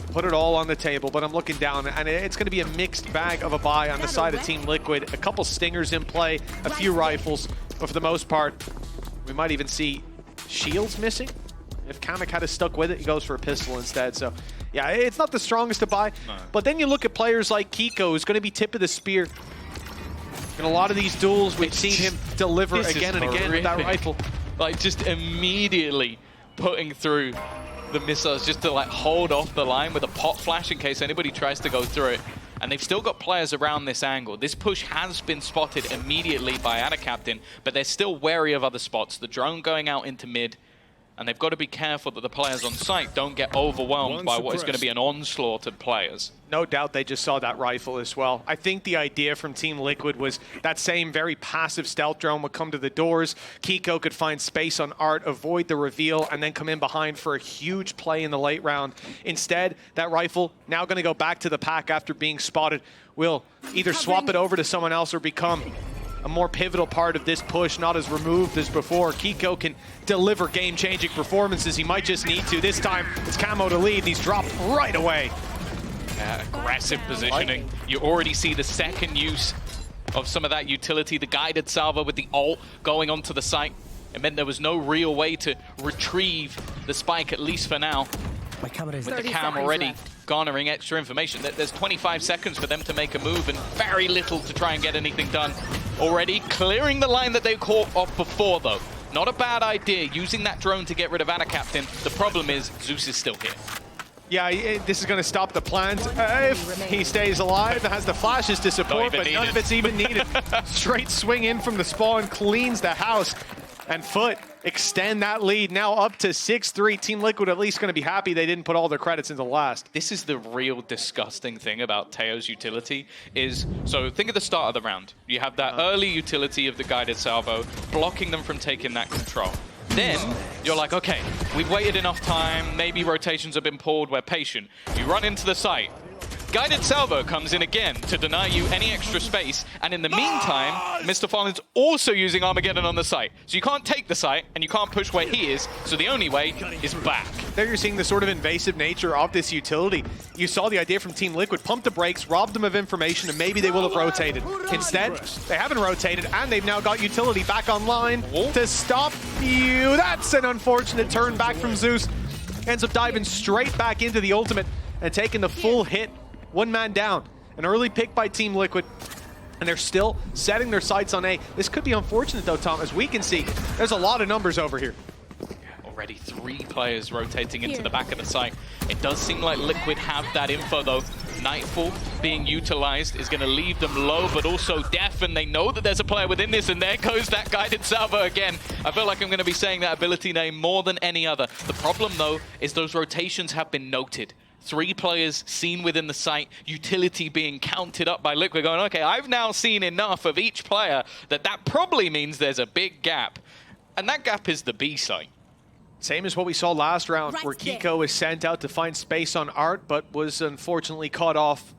put it all on the table. But I'm looking down, and it's going to be a mixed bag of a buy on the side of Team Liquid. A couple stingers in play, a few rifles, but for the most part, we might even see shields missing. If Kamek had stuck with it, he goes for a pistol instead. So, yeah, it's not the strongest to buy. No. But then you look at players like Kiko, who's going to be tip of the spear. In a lot of these duels, we've seen him deliver again and again with that rifle. Like, just immediately putting through the missiles just to, like, hold off the line with a pot flash in case anybody tries to go through it. And they've still got players around this angle. This push has been spotted immediately by Ada Captain, but they're still wary of other spots. The drone going out into mid. And they've got to be careful that the players on site don't get overwhelmed by what is going to be an onslaught of players. No doubt they just saw that rifle as well. I think the idea from Team Liquid was that same very passive stealth drone would come to the doors. Kiko could find space on Art, avoid the reveal, and then come in behind for a huge play in the late round. Instead, that rifle, now going to go back to the pack after being spotted, will either swap it over to someone else or become a more pivotal part of this push, not as removed as before. Kiko can deliver game-changing performances. He might just need to. This time, it's Camo to lead, and he's dropped right away. Aggressive positioning. You already see the second use of some of that utility. The guided salvo with the ult going onto the site. It meant there was no real way to retrieve the spike, at least for now. With the cam already garnering extra information. There's 25 seconds for them to make a move and very little to try and get anything done. Already clearing the line that they caught off before, though. Not a bad idea, using that drone to get rid of Captain. The problem is, Zeus is still here. Yeah, this is going to stop the plant if he stays alive. Has the flashes to support, but none of it's even needed. Straight swing in from the spawn, cleans the house. And FUT extend that lead now up to 6-3. Team Liquid at least going to be happy they didn't put all their credits into last. This is the real disgusting thing about Teo's utility is, so think of the start of the round. You have that early utility of the guided salvo, blocking them from taking that control. Then you're like, okay, we've waited enough time, maybe rotations have been pulled, we're patient. You run into the site. Guided salvo comes in again to deny you any extra space, and in the meantime, Mr. Fallen's also using Armageddon on the site. So you can't take the site, and you can't push where he is, so the only way is back. There you're seeing the sort of invasive nature of this utility. You saw the idea from Team Liquid, pump the brakes, rob them of information, and maybe they will have rotated. Instead, they haven't rotated, and they've now got utility back online to stop you. That's an unfortunate turn back from Zeus. Ends up diving straight back into the ultimate and taking the full hit. One man down. An early pick by Team Liquid. And they're still setting their sights on A. This could be unfortunate though, Tom. As we can see, there's a lot of numbers over here. Already 3 players rotating into the back of the site. It does seem like Liquid have that info though. Nightfall being utilized is going to leave them low, but also Def, and they know that there's a player within this, and there goes that guided salvo again. I feel like I'm going to be saying that ability name more than any other. The problem though is those rotations have been noted. 3 players seen within the site, utility being counted up by Liquid, going, okay, I've now seen enough of each player that probably means there's a big gap. And that gap is the B site. Same as what we saw last round, where Kiko was sent out to find space on Art, but was unfortunately caught off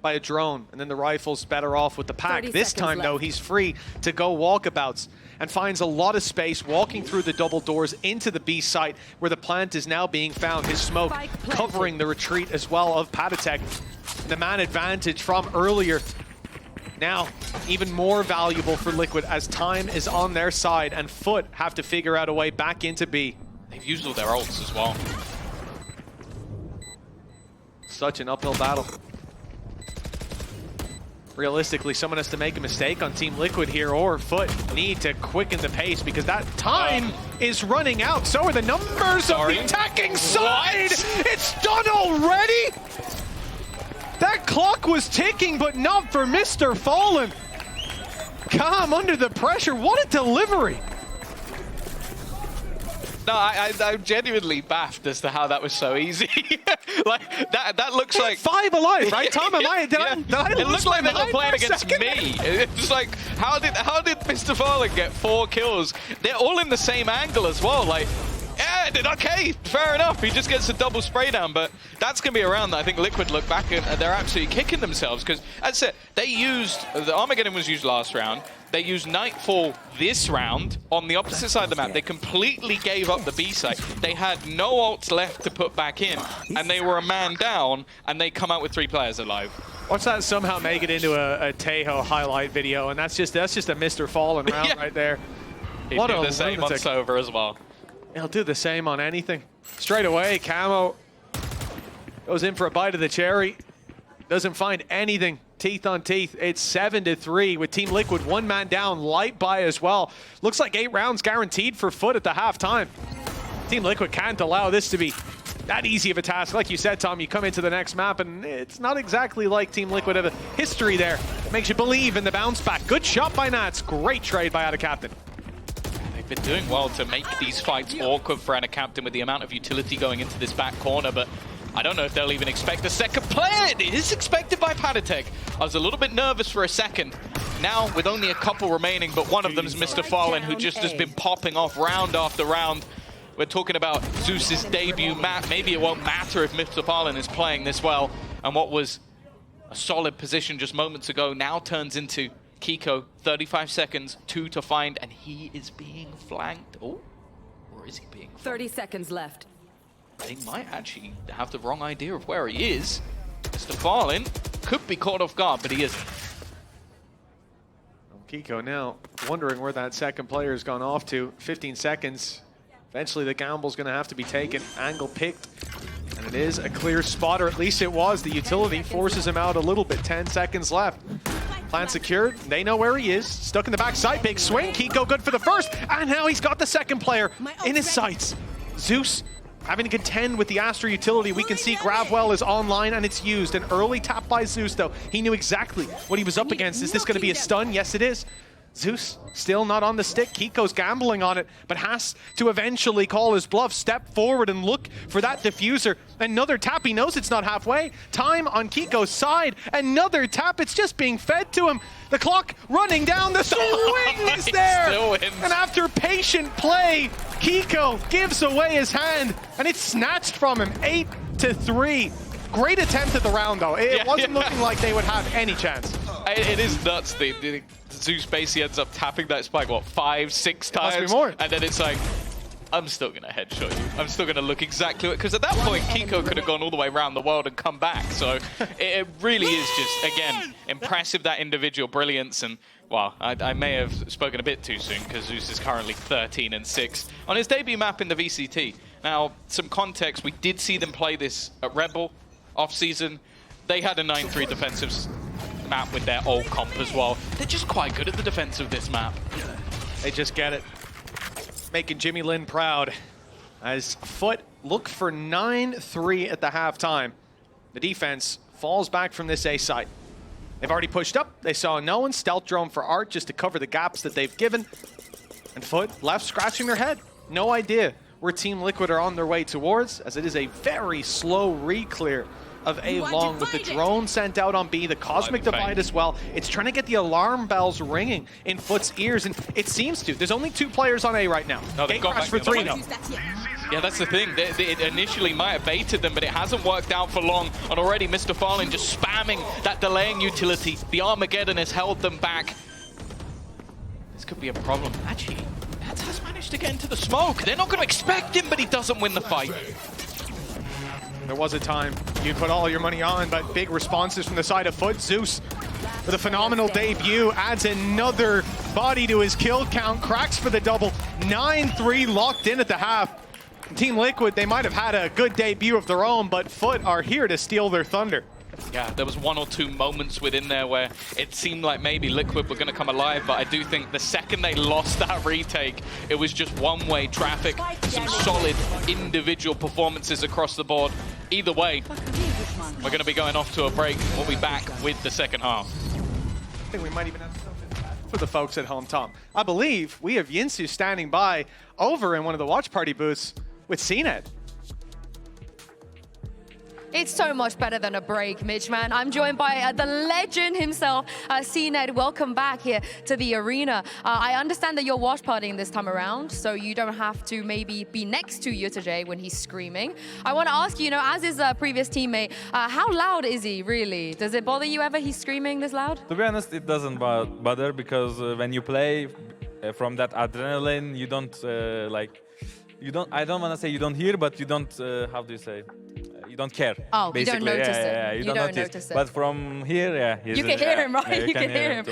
by a drone, and then the rifle's better off with the pack. This time, though, he's free to go walkabouts and finds a lot of space walking through the double doors into the B site, where the plant is now being found. His smoke covering the retreat as well of Patatek. The man advantage from earlier, now even more valuable for Liquid as time is on their side, and FUT have to figure out a way back into B. They've used all their ults as well. Such an uphill battle. Realistically, someone has to make a mistake on Team Liquid here, or FUT need to quicken the pace because that time is running out. So are the numbers of the attacking side. It's done already. That clock was ticking, but not for Mr. Fallen. Calm under the pressure. What a delivery. No, I'm genuinely baffed as to how that was so easy. Like that looks like 5 alive, right, Tom? Did I it looks like they were playing against me. It's like how did Mr. Fallen get 4 kills? They're all in the same angle as well. Like, yeah, okay, fair enough. He just gets a double spray down, but that's gonna be a round that I think Liquid look back and they're absolutely kicking themselves because that's it. They used the Armageddon was used last round. They used Nightfall this round on the opposite side of the map. They completely gave up the B site. They had no ults left to put back in, and they were a man down, and they come out with 3 players alive. Watch that somehow make it into a Tejo highlight video, and that's just a Mr. Fallen round right there. He'd do the same on Sova as well. He'll do the same on anything. Straight away, Camo goes in for a bite of the cherry. Doesn't find anything. Teeth on teeth. It's 7-3 with Team Liquid 1 man down, light by as well. Looks like 8 rounds guaranteed for FUT at the halftime. Team Liquid can't allow this to be that easy of a task. Like you said, Tom, you come into the next map and it's not exactly like Team Liquid have a history there. It makes you believe in the bounce back. Good shot by Nats. Great trade by Captain. They've been doing well to make these fights awkward for Captain with the amount of utility going into this back corner, but I don't know if they'll even expect a second player. It is expected by Patatek. I was a little bit nervous for a second. Now, with only a couple remaining, but one of them is Mr. Fallen, who just has been popping off round after round. We're talking about Zeus's debut map. Maybe it won't matter if Mr. Fallen is playing this well. And what was a solid position just moments ago now turns into Kiko. 35 seconds, 2 to find, and he is being flanked. Oh, or is he being flanked? 30 seconds left. They might actually have the wrong idea of where he is. Mr. Fallen could be caught off guard, but he isn't. Kiko now wondering where that second player has gone off to. 15 seconds. Eventually the gamble's going to have to be taken. Angle picked. And it is a clear spot, or at least it was. The utility forces him out a little bit. 10 seconds left. Plan secured. They know where he is. Stuck in the backside. Big swing. Kiko good for the first. And now he's got the second player in his sights. Zeus having to contend with the Astra utility. We can see Gravwell is online and it's used. An early tap by Zeus, though. He knew exactly what he was up against. Is this going to be a stun? Yes, it is. Zeus still not on the stick. Kiko's gambling on it, but has to eventually call his bluff, step forward and look for that diffuser. Another tap. He knows it's not halfway. Time on Kiko's side. Another tap. It's just being fed to him. The clock running down. The swing is there. And after patient play, Kiko gives away his hand, and it's snatched from him. 8-3. Great attempt at the round, though. It wasn't looking like they would have any chance. It is nuts. The Zeus basically ends up tapping that spike, what, 5-6 times? Must be more. And then it's like, I'm still going to headshot you. I'm still going to look exactly... Because at that point, Kiko could have gone all the way around the world and come back. So it really is just, again, impressive, that individual brilliance. And, well, I may have spoken a bit too soon because Zeus is currently 13-6 on his debut map in the VCT. Now, some context, we did see them play this at Rebel off-season. They had a 9-3 defensive map with their old comp as well. They're just quite good at the defense of this map. They just get it. Making Jimmy Lin proud as FUT look for 9-3 at the halftime. The defense falls back from this A site. They've already pushed up. They saw no one. Stealth drone for Art just to cover the gaps that they've given. And FUT left scratching their head. No idea where Team Liquid are on their way towards, as it is a very slow re-clear of A long with the drone sent out on B, the Cosmic Divide as well. It's trying to get the alarm bells ringing in FUT's ears, and it seems to. There's only 2 players on A right now. No, they've got Crash for 3 though. Yeah, that's the thing. It initially might have baited them, but it hasn't worked out for long. And already Mr. Fallen just spamming that delaying utility. The Armageddon has held them back. This could be a problem. Actually, Nats has managed to get into the smoke. They're not going to expect him, but he doesn't win the fight. There was a time you put all your money on, but big responses from the side of FUT. Zeus with a phenomenal debut, adds another body to his kill count, cracks for the double. 9-3 locked in at the half. Team Liquid, they might have had a good debut of their own, but FUT are here to steal their thunder. Yeah, there was 1 or 2 moments within there where it seemed like maybe Liquid were going to come alive, but I do think the second they lost that retake, it was just one-way traffic, some solid individual performances across the board. Either way, we're going to be going off to a break. We'll be back with the second half. I think we might even have something for the folks at home, Tom. I believe we have Yinsu standing by over in one of the watch party booths with CNET. It's so much better than a break, Mitch, man. I'm joined by the legend himself, CNET. Welcome back here to the arena. I understand that you're watch partying this time around, so you don't have to maybe be next to Yutajay when he's screaming. I want to ask you, as his previous teammate, how loud is he, really? Does it bother you ever he's screaming this loud? To be honest, it doesn't bother because when you play from that adrenaline, you don't, I don't want to say you don't hear, but you don't, how do you say? You don't care. Oh, basically. You don't notice it. Yeah, you don't notice it. But from here, yeah. You can hear him, right? Yeah, you can hear him.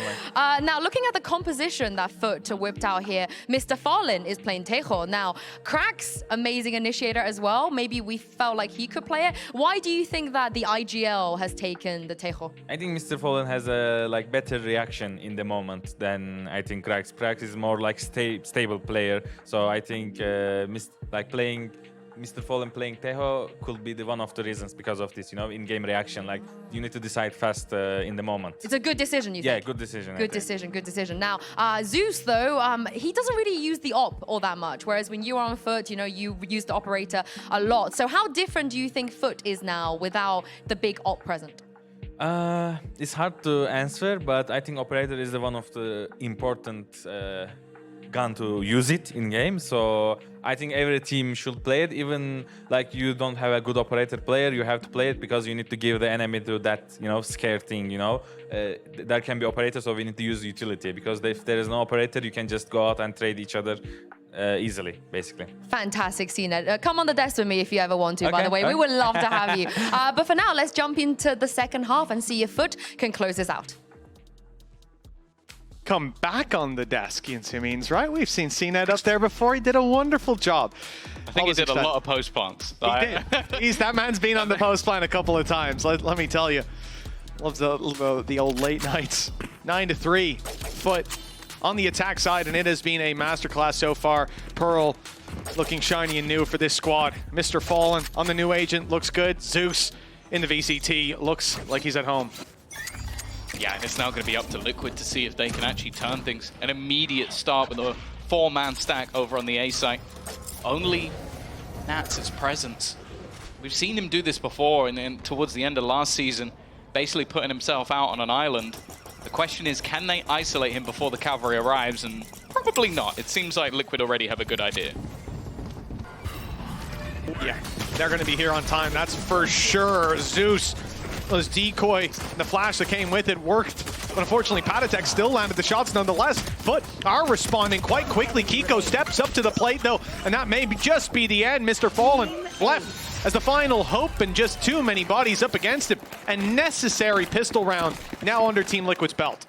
Now, looking at the composition that FUT whipped out here, Mr. Fallen is playing Tejo. Now, Crack's amazing initiator as well. Maybe we felt like he could play it. Why do you think that the IGL has taken the Tejo? I think Mr. Fallen has a better reaction in the moment than I think Crack's. Crack is more like stable player. So I think playing Mr. Fallen playing Tejo could be one of the reasons because of this, in-game reaction. Like, you need to decide fast in the moment. It's a good decision, you think? Yeah, good decision. Good decision. Now, Zeus, though, he doesn't really use the op all that much, whereas when you are on FUT, you use the operator a lot. So how different do you think FUT is now without the big op present? It's hard to answer, but I think operator is one of the important gun to use it in game. So I think every team should play it. Even like you don't have a good operator player, you have to play it because you need to give the enemy to that scare thing. There can be operators, so we need to use utility because if there is no operator, you can just go out and trade each other easily, basically. Fantastic, CNET. Come on the desk with me if you ever want to, okay, by the way. We would love to have you. But for now, let's jump into the second half and see if FUT can close this out. Come back on the desk, Yinsu means, right? We've seen CNET up there before. He did a wonderful job. I think he did a lot of post plants. He did. That man's been on the post plant a couple of times, let me tell you. Loves the old late nights. 9-3. FUT on the attack side, and it has been a masterclass so far. Pearl looking shiny and new for this squad. Mr. Fallen on the new agent looks good. Zeus in the VCT looks like he's at home. Yeah, and it's now going to be up to Liquid to see if they can actually turn things. An immediate start with a 4-man stack over on the A site. Only Nats' presence. We've seen him do this before, and then towards the end of last season, basically putting himself out on an island. The question is, can they isolate him before the cavalry arrives? And probably not. It seems like Liquid already have a good idea. Yeah, they're going to be here on time, that's for sure. Zeus, those decoy, the flash that came with it worked, but unfortunately Patatek still landed the shots nonetheless. FUT are responding quite quickly. Kiko steps up to the plate though, and that may just be the end. Mr. Fallen left as the final hope, and just too many bodies up against him. A necessary pistol round now under Team Liquid's belt.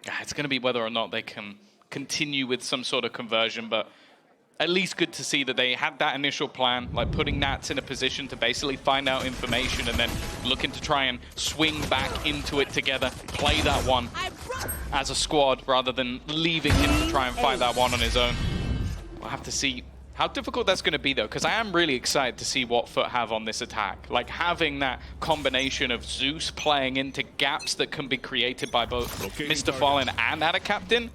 Yeah, it's going to be whether or not they can continue with some sort of conversion, but at least good to see that they had that initial plan, like putting Nats in a position to basically find out information and then looking to try and swing back into it together, play that one as a squad rather than leaving him to try and find that one on his own. We'll have to see how difficult that's going to be, though, because I am really excited to see what FUT have on this attack. Like, having that combination of Zeus playing into gaps that can be created by both Mr. Fallen and Ada Captain,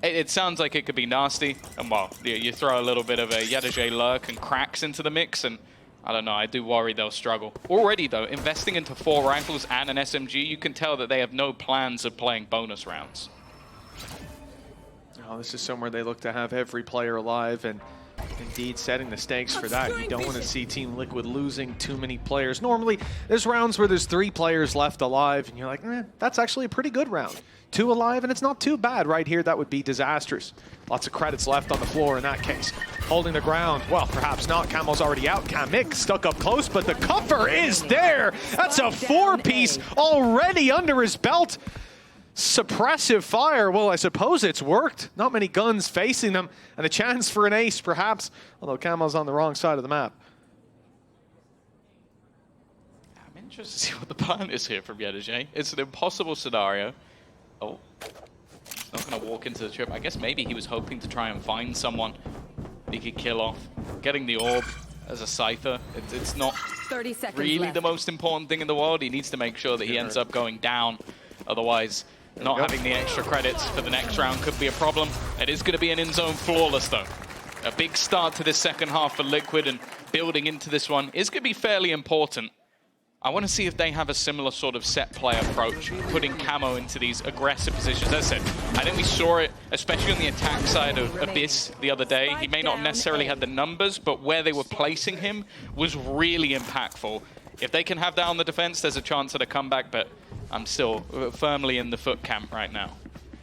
it sounds like it could be nasty. And, well, you throw a little bit of a Yedajay lurk and cracks into the mix, and I don't know, I do worry they'll struggle. Already, though, investing into 4 rifles and an SMG, you can tell that they have no plans of playing bonus rounds. Oh, this is somewhere they look to have every player alive, and indeed setting the stakes for that. You don't want to see Team Liquid losing too many players. Normally, there's rounds where there's 3 players left alive, and you're like, that's actually a pretty good round. 2 alive, and it's not too bad. Right here, that would be disastrous. Lots of credits left on the floor in that case. Holding the ground, well, perhaps not. Camo's already out. Kamik stuck up close, but the cover is there. That's a 4-piece already under his belt. Suppressive fire, well, I suppose it's worked. Not many guns facing them, and a chance for an ace, perhaps, although Camo's on the wrong side of the map. I'm interested to see what the plan is here from Yedajay. It's an impossible scenario. Oh, he's not going to walk into the trip. I guess maybe he was hoping to try and find someone he could kill off. Getting the orb as a Cypher, it's not really the most important thing in the world. He needs to make sure that he ends up going down. Otherwise, not having the extra credits for the next round could be a problem. It is going to be an in-zone flawless, though. A big start to this second half for Liquid, and building into this one is going to be fairly important. I want to see if they have a similar sort of set play approach, putting Camo into these aggressive positions. As I said, I think we saw it, especially on the attack side of Abyss the other day. He may not necessarily have the numbers, but where they were placing him was really impactful. If they can have that on the defense, there's a chance at a comeback, but I'm still firmly in the FUT camp right now.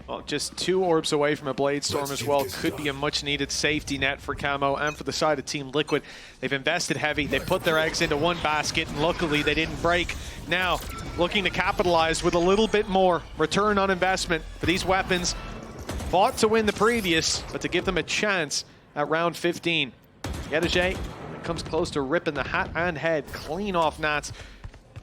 Well, just 2 orbs away from a Blade Storm as well. Could be a much-needed safety net for Camo and for the side of Team Liquid. They've invested heavy. They put their eggs into one basket, and luckily they didn't break. Now, looking to capitalize with a little bit more return on investment for these weapons. Fought to win the previous, but to give them a chance at round 15. Yedajay comes close to ripping the hat and head clean off Nats.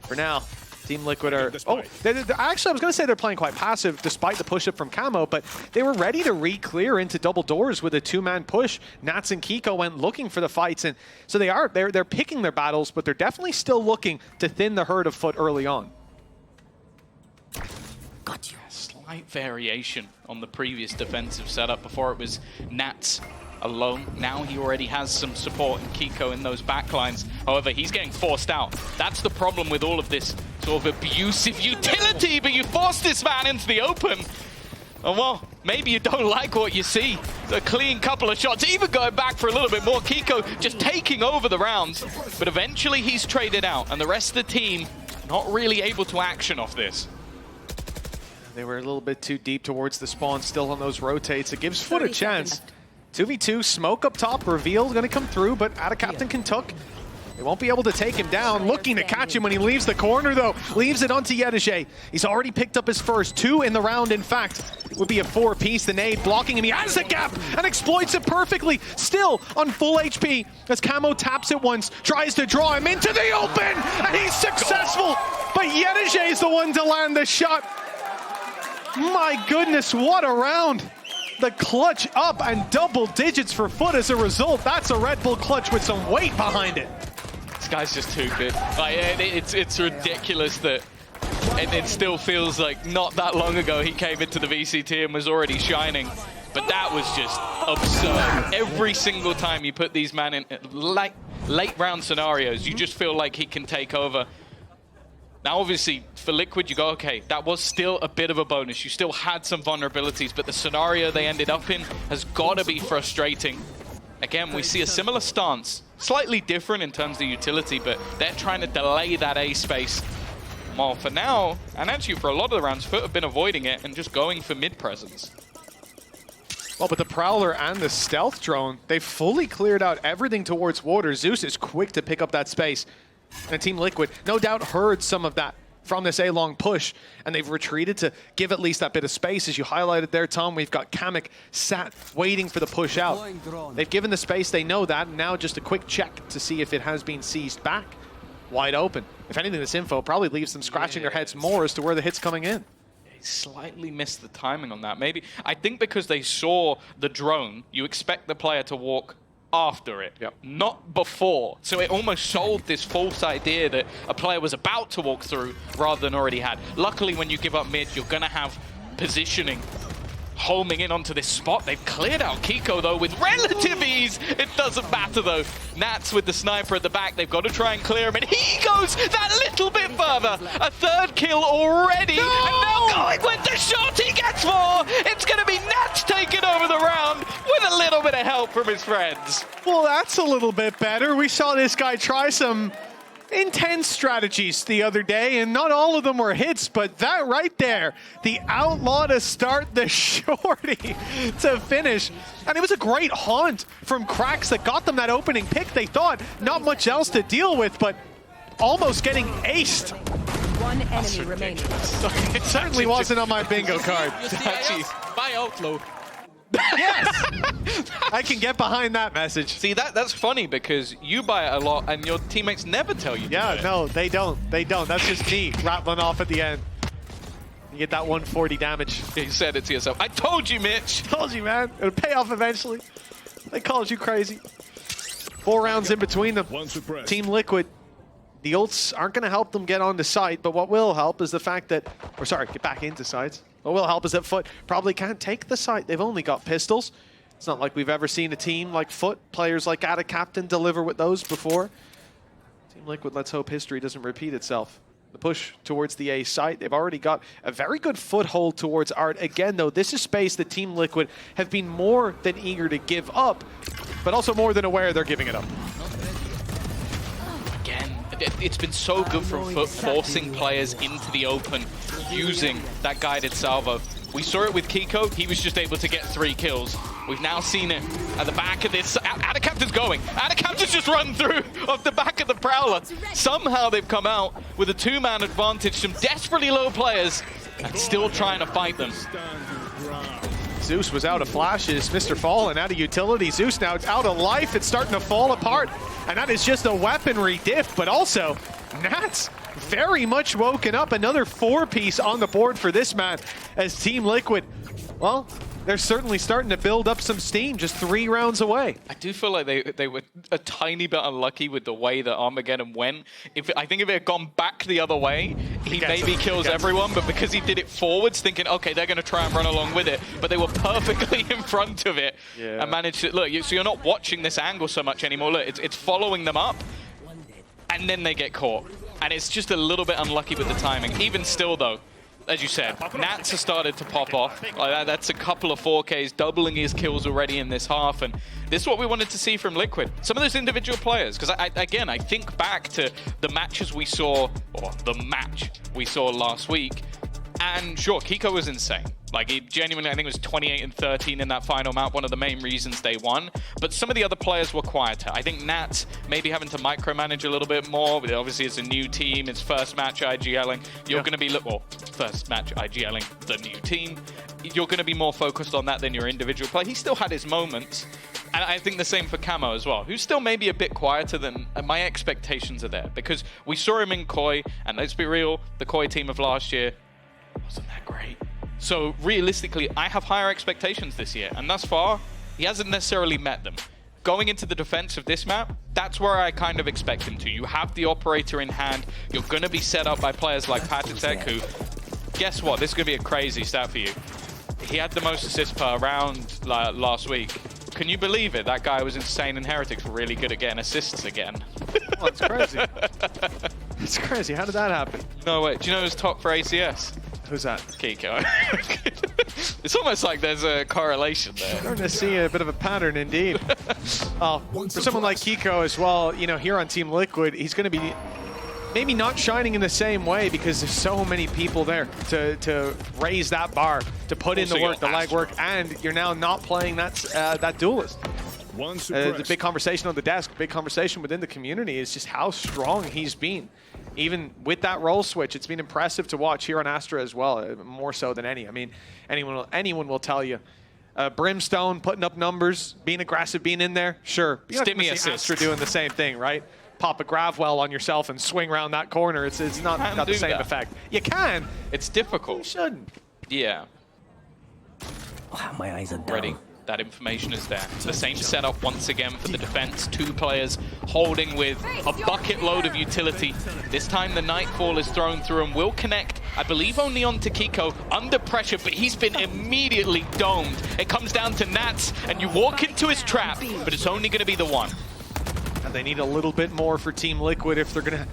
For now, Team Liquid are... Oh, actually, I was going to say they're playing quite passive despite the push-up from Camo, but they were ready to re-clear into double doors with a 2-man push. Nats and Kiko went looking for the fights, and so they're picking their battles, but they're definitely still looking to thin the herd of FUT early on. Got you. Slight variation on the previous defensive setup. Before it was Nats alone. Now he already has some support in Kiko in those backlines. However, he's getting forced out. That's the problem with all of this sort of abusive utility, but you force this man into the open. And well, maybe you don't like what you see. A clean couple of shots, even going back for a little bit more. Kiko just taking over the rounds, but eventually he's traded out, and the rest of the team not really able to action off this. They were a little bit too deep towards the spawn, still on those rotates. It gives FUT a chance. 2v2, smoke up top, reveal going to come through, but Ada Captain can tuck. They won't be able to take him down. Looking to catch him when he leaves the corner, though. Leaves it onto Yedajay. He's already picked up his first 2 in the round, in fact. It would be a 4-piece. The nade blocking him. He has a gap and exploits it perfectly. Still on full HP as Camo taps it once, tries to draw him into the open, and he's successful. But Yedajay is the one to land the shot. My goodness, what a round. The clutch up and double digits for FUT as a result. That's a Red Bull clutch with some weight behind it. This guy's just too good. Like, it's ridiculous that it still feels like not that long ago he came into the VCT and was already shining. But that was just absurd. Every single time you put these men in late round scenarios, you just feel like he can take over. Now, obviously, for Liquid, you go, okay, that was still a bit of a bonus. You still had some vulnerabilities, but the scenario they ended up in has got to be frustrating. Again, we see a similar stance. Slightly different in terms of utility, but they're trying to delay that A space. Well, for now, and actually for a lot of the rounds, FUT have been avoiding it and just going for mid presence. Well, but the Prowler and the Stealth Drone, they fully cleared out everything towards water. Zeus is quick to pick up that space. And Team Liquid, no doubt, heard some of that from this A-long push, and they've retreated to give at least that bit of space. As you highlighted there, Tom, we've got Kamek sat waiting for the push out. They've given the space, they know that, and now just a quick check to see if it has been seized back. Wide open. If anything, this info probably leaves them scratching their heads more as to where the hit's coming in. They slightly missed the timing on that. Maybe, I think because they saw the drone, you expect the player to walk after it, not before. So it almost sold this false idea that a player was about to walk through rather than already had. Luckily, when you give up mid, you're going to have positioning homing in onto this spot. They've cleared out Kiko, though, with relative ease. It doesn't matter, though. Nats with the sniper at the back. They've got to try and clear him, and he goes that little bit further. A third kill already, and now going with the shot. He gets more. It's going to be Nats taking over the round with a little bit of help from his friends. Well, that's a little bit better. We saw this guy try some intense strategies the other day, and not all of them were hits, but that right there, the outlaw to start, the shorty to finish. And it was a great haunt from Cracks that got them that opening pick. They thought not much else to deal with, but almost getting aced. One enemy remaining. It certainly wasn't on my bingo card. By outlaw. Yes! I can get behind that message. See, that's funny because you buy it a lot and your teammates never tell you to Yeah, do it. no, they don't. They don't. That's just me rattling off at the end. You get that 140 damage. You said it to yourself. I told you, Mitch. Told you, man. It'll pay off eventually. They called you crazy. 4 rounds in between them. Team Liquid, the ults aren't going to help them get onto site, but what will help is the fact that, or sorry, get back into sites. What will help is that FUT probably can't take the site. They've only got pistols. It's not like we've ever seen a team like FUT, players like Ada Captain deliver with those before. Team Liquid, let's hope history doesn't repeat itself. The push towards the A site. They've already got a very good foothold towards Art. Again, though, this is space that Team Liquid have been more than eager to give up, but also more than aware they're giving it up. Again, it's been so good from FUT forcing players into the open using that guided salvo. We saw it with Kiko. He was just able to get 3 kills. We've now seen it at the back of this. Ada Captain's going. Ada Captain's just run through off the back of the Prowler. Somehow they've come out with a 2-man advantage. Some desperately low players and still trying to fight them. Zeus was out of flashes. Mr. Fallen out of utility. Zeus now out of life. It's starting to fall apart. And that is just a weaponry diff, but also Nats very much woken up. Another 4-piece on the board for this man as Team Liquid, well, they're certainly starting to build up some steam just 3 rounds away. I do feel like they were a tiny bit unlucky with the way that Armageddon went. I think if it had gone back the other way, he maybe kills everyone, but because he did it forwards, thinking, okay, they're going to try and run along with it, but they were perfectly in front of it and managed to, look, so you're not watching this angle so much anymore. Look, it's following them up, and then they get caught. And it's just a little bit unlucky with the timing. Even still, though, as you said, Nats has started to pop off. Like that's a couple of 4Ks, doubling his kills already in this half. And this is what we wanted to see from Liquid. Some of those individual players, because again, I think back to the matches we saw, or the match we saw last week. And sure, Kiko was insane. Like, he genuinely, I think it was 28 and 13 in that final map, one of the main reasons they won. But some of the other players were quieter. I think Nats maybe having to micromanage a little bit more. But obviously, it's a new team. It's first match IGLing. You're going to be, well, first match IGLing the new team. You're going to be more focused on that than your individual play. He still had his moments. And I think the same for Camo as well, who's still maybe a bit quieter than my expectations are there. Because we saw him in Koi, and let's be real, the Koi team of last year wasn't that great. So realistically, I have higher expectations this year, and thus far, he hasn't necessarily met them. Going into the defense of this map, that's where I kind of expect him to. You have the operator in hand, you're going to be set up by players like Patrick, who, guess what, this is going to be a crazy stat for you. He had the most assists per round last week. Can you believe it? That guy was insane, and Heretics were really good at getting assists again. Oh, it's crazy. It's crazy. How did that happen? No way. Do you know who's top for ACS? Who's that? Kiko. It's almost like there's a correlation there. Starting to see a bit of a pattern indeed. For someone like Kiko as well, you know, here on Team Liquid, he's going to be maybe not shining in the same way because there's so many people there to raise that bar, to put in the work, the legwork, and you're now not playing that duelist. The big conversation on the desk, big conversation within the community is just how strong he's been. Even with that role switch, it's been impressive to watch here on Astra as well, more so than any. I mean, anyone will tell you. Brimstone putting up numbers, being aggressive, being in there, sure. You're not gonna see Astra doing the same thing, right? Pop a Gravwell on yourself and swing around that corner. It's not the same effect. You can. It's difficult. You shouldn't. Yeah. Wow, my eyes are Ready. That information is there. The same setup once again for the defense. 2 players holding with a bucket load of utility. This time the Nightfall is thrown through and will connect, I believe, only onto Kiko, under pressure, but he's been immediately domed. It comes down to Nats, and you walk into his trap, but it's only going to be the one. And they need a little bit more for Team Liquid if they're going to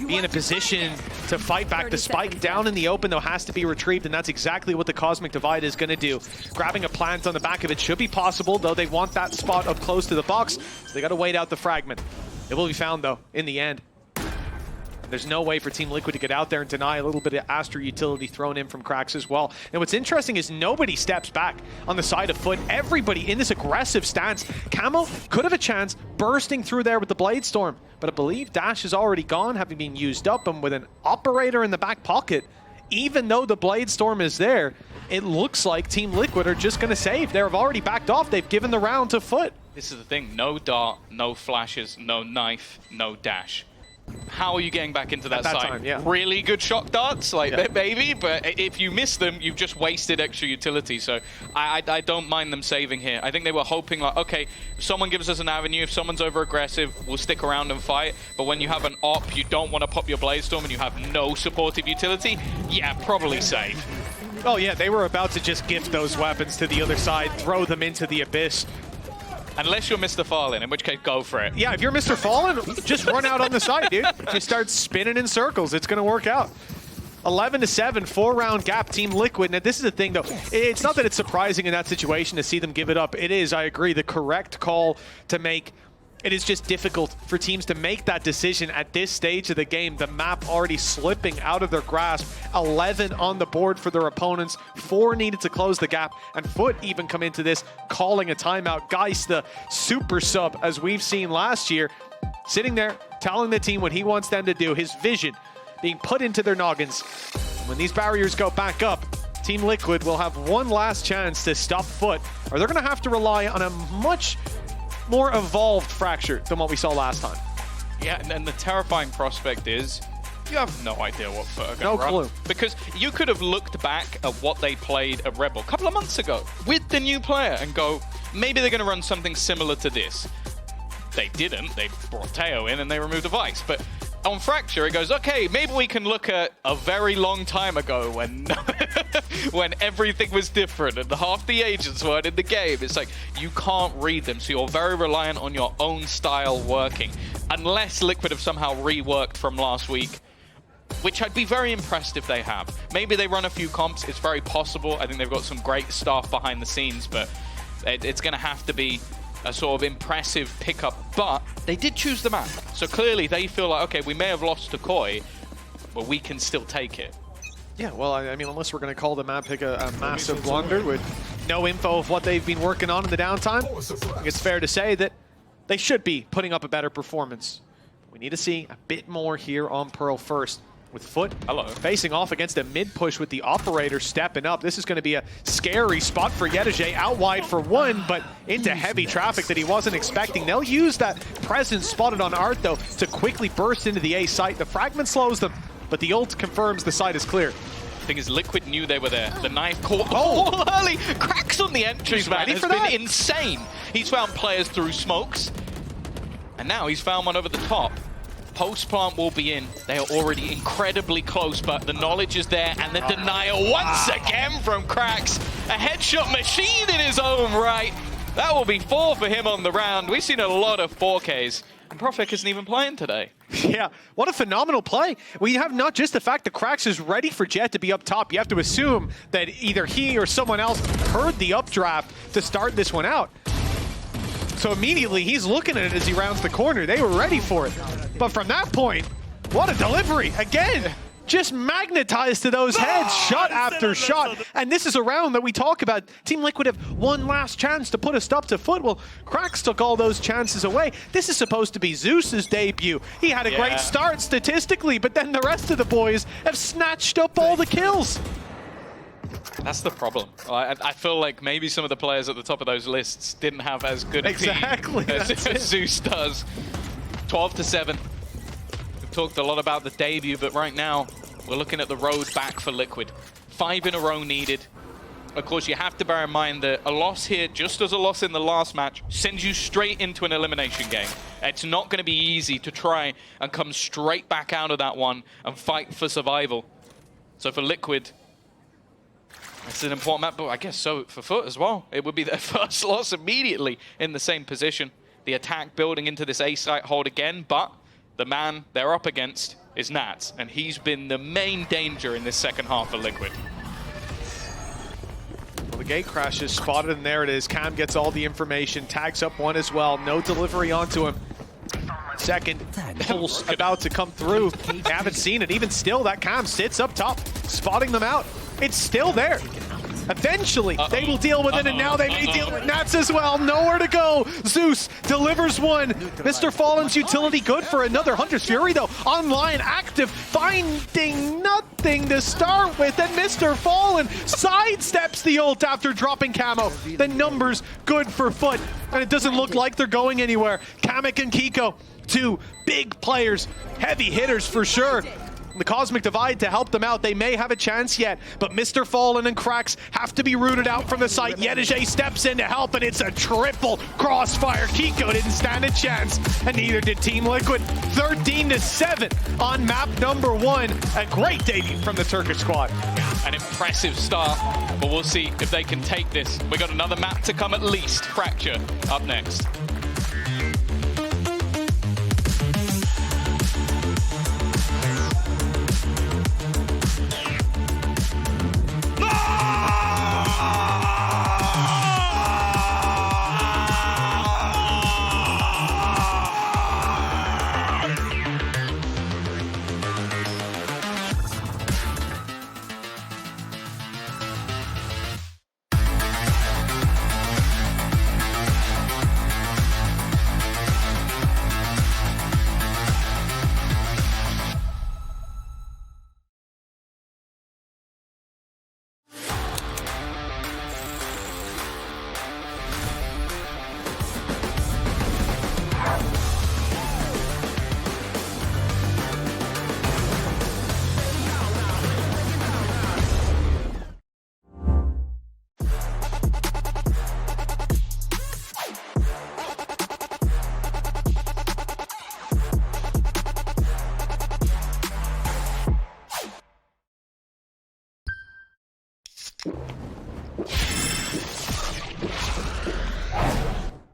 be in a position to fight back. The spike down in the open, though, has to be retrieved, and that's exactly what the Cosmic Divide is going to do. Grabbing a plant on the back of it should be possible, though they want that spot up close to the box, so they got to wait out the fragment. It will be found, though, in the end. There's no way for Team Liquid to get out there and deny a little bit of Astra utility thrown in from Cracks as well. And what's interesting is nobody steps back on the side of FUT. Everybody in this aggressive stance. Camo could have a chance bursting through there with the Blade Storm, but I believe Dash is already gone, having been used up, and with an operator in the back pocket, even though the Blade Storm is there, it looks like Team Liquid are just going to save. They've already backed off. They've given the round to FUT. This is the thing. No dart, no flashes, no knife, no dash. How are you getting back into that site? Time, yeah. Really good shock darts, like maybe, but if you miss them, you've just wasted extra utility. So I don't mind them saving here. I think they were hoping, like, okay, if someone gives us an avenue, if someone's over-aggressive, we'll stick around and fight. But when you have an op, you don't want to pop your Blade Storm and you have no supportive utility, yeah, probably save. Oh yeah, they were about to just gift those weapons to the other side, throw them into the abyss. Unless you're Mr. Fallen, in which case, go for it. Yeah, if you're Mr. Fallen, just run out on the side, dude. Just start spinning in circles. It's going to work out. 11-7, 4-round gap, Team Liquid. Now, this is the thing, though. It's not that it's surprising in that situation to see them give it up. It is, I agree, the correct call to make. It is just difficult for teams to make that decision at this stage of the game. The map already slipping out of their grasp. 11 on the board for their opponents. 4 needed to close the gap. And FUT even come into this calling a timeout. Geist, the super sub, as we've seen last year, sitting there telling the team what he wants them to do. His vision being put into their noggins. When these barriers go back up, Team Liquid will have one last chance to stop FUT, or they're going to have to rely on a much more evolved Fracture than what we saw last time. Yeah, and the terrifying prospect is you have no idea what FUT are going to run. No clue. Because you could have looked back at what they played at Rebel a couple of months ago with the new player and go, maybe they're going to run something similar to this. They didn't. They brought Teo in and they removed the Vice. But on Fracture, it goes, okay, maybe we can look at a very long time ago when when everything was different and half the agents weren't in the game. It's like, you can't read them, so you're very reliant on your own style working. Unless Liquid have somehow reworked from last week, which I'd be very impressed if they have. Maybe they run a few comps, it's very possible. I think they've got some great staff behind the scenes, but it's going to have to be a sort of impressive pickup, but they did choose the map. So clearly they feel like, okay, we may have lost to Koi, but we can still take it. Yeah, well, I mean, unless we're going to call the map pick a massive blunder with no info of what they've been working on in the downtime, I think it's fair to say that they should be putting up a better performance. We need to see a bit more here on Pearl first. With FUT facing off against a mid-push with the operator stepping up. This is going to be a scary spot for Yedajay, out wide for one, but into heavy traffic that he wasn't expecting. They'll use that presence spotted on Art, though, to quickly burst into the A site. The fragment slows them, but the ult confirms the site is clear. Thing is, Liquid knew they were there. The knife caught early. Cracks on the entries, man. It's been insane. He's found players through smokes. And now he's found one over the top. Post plant will be in. They are already incredibly close, but the knowledge is there. And the denial once again from Cracks. A headshot machine in his own right. That will be 4 for him on the round. We've seen a lot of 4Ks. And Profik isn't even playing today. Yeah, what a phenomenal play. We have not just the fact that Cracks is ready for Jet to be up top. You have to assume that either he or someone else heard the updraft to start this one out. So immediately he's looking at it as he rounds the corner. They were ready for it. But from that point, what a delivery. Again, just magnetized to those heads, shot after shot. And this is a round that we talk about. Team Liquid have one last chance to put a stop to FUT. Well, Cracks took all those chances away. This is supposed to be Zeus's debut. He had a great start statistically, but then the rest of the boys have snatched up all the kills. That's the problem. I feel like maybe some of the players at the top of those lists didn't have as good a team as Zeus does. 12-7. We've talked a lot about the debut, but right now we're looking at the road back for Liquid. 5 in a row needed. Of course, you have to bear in mind that a loss here, just as a loss in the last match, sends you straight into an elimination game. It's not going to be easy to try and come straight back out of that one and fight for survival. So for Liquid, it's an important map, but I guess so for FUT as well. It would be their first loss immediately in the same position. The attack building into this A site hold again, but the man they're up against is Nats, and he's been the main danger in this second half for Liquid. Well, the gate crash is spotted, and there it is. Cam gets all the information, tags up one as well. No delivery onto him. Second pulse about to come through. Haven't seen it. Even still, that Cam sits up top, spotting them out. It's still there. Eventually, they will deal with it, and now they may deal with Nats as well. Nowhere to go. Zeus delivers one. Mr. Fallen's utility good for another. Hunter's Fury, though, online, active, finding nothing to start with, and Mr. Fallen sidesteps the ult after dropping camo. The numbers good for FUT, and it doesn't look like they're going anywhere. Kamek and Kiko, 2 big players, heavy hitters for sure. The Cosmic Divide to help them out. They may have a chance yet, but Mr. Fallen and Cracks have to be rooted out from the site. Yedege steps in to help, and it's a triple crossfire. Kiko didn't stand a chance, and neither did Team Liquid. 13-7 on map number 1. A great debut from the Turkish squad. An impressive start, but we'll see if they can take this. We got another map to come at least. Fracture up next.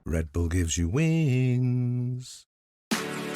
Red Bull gives you wings.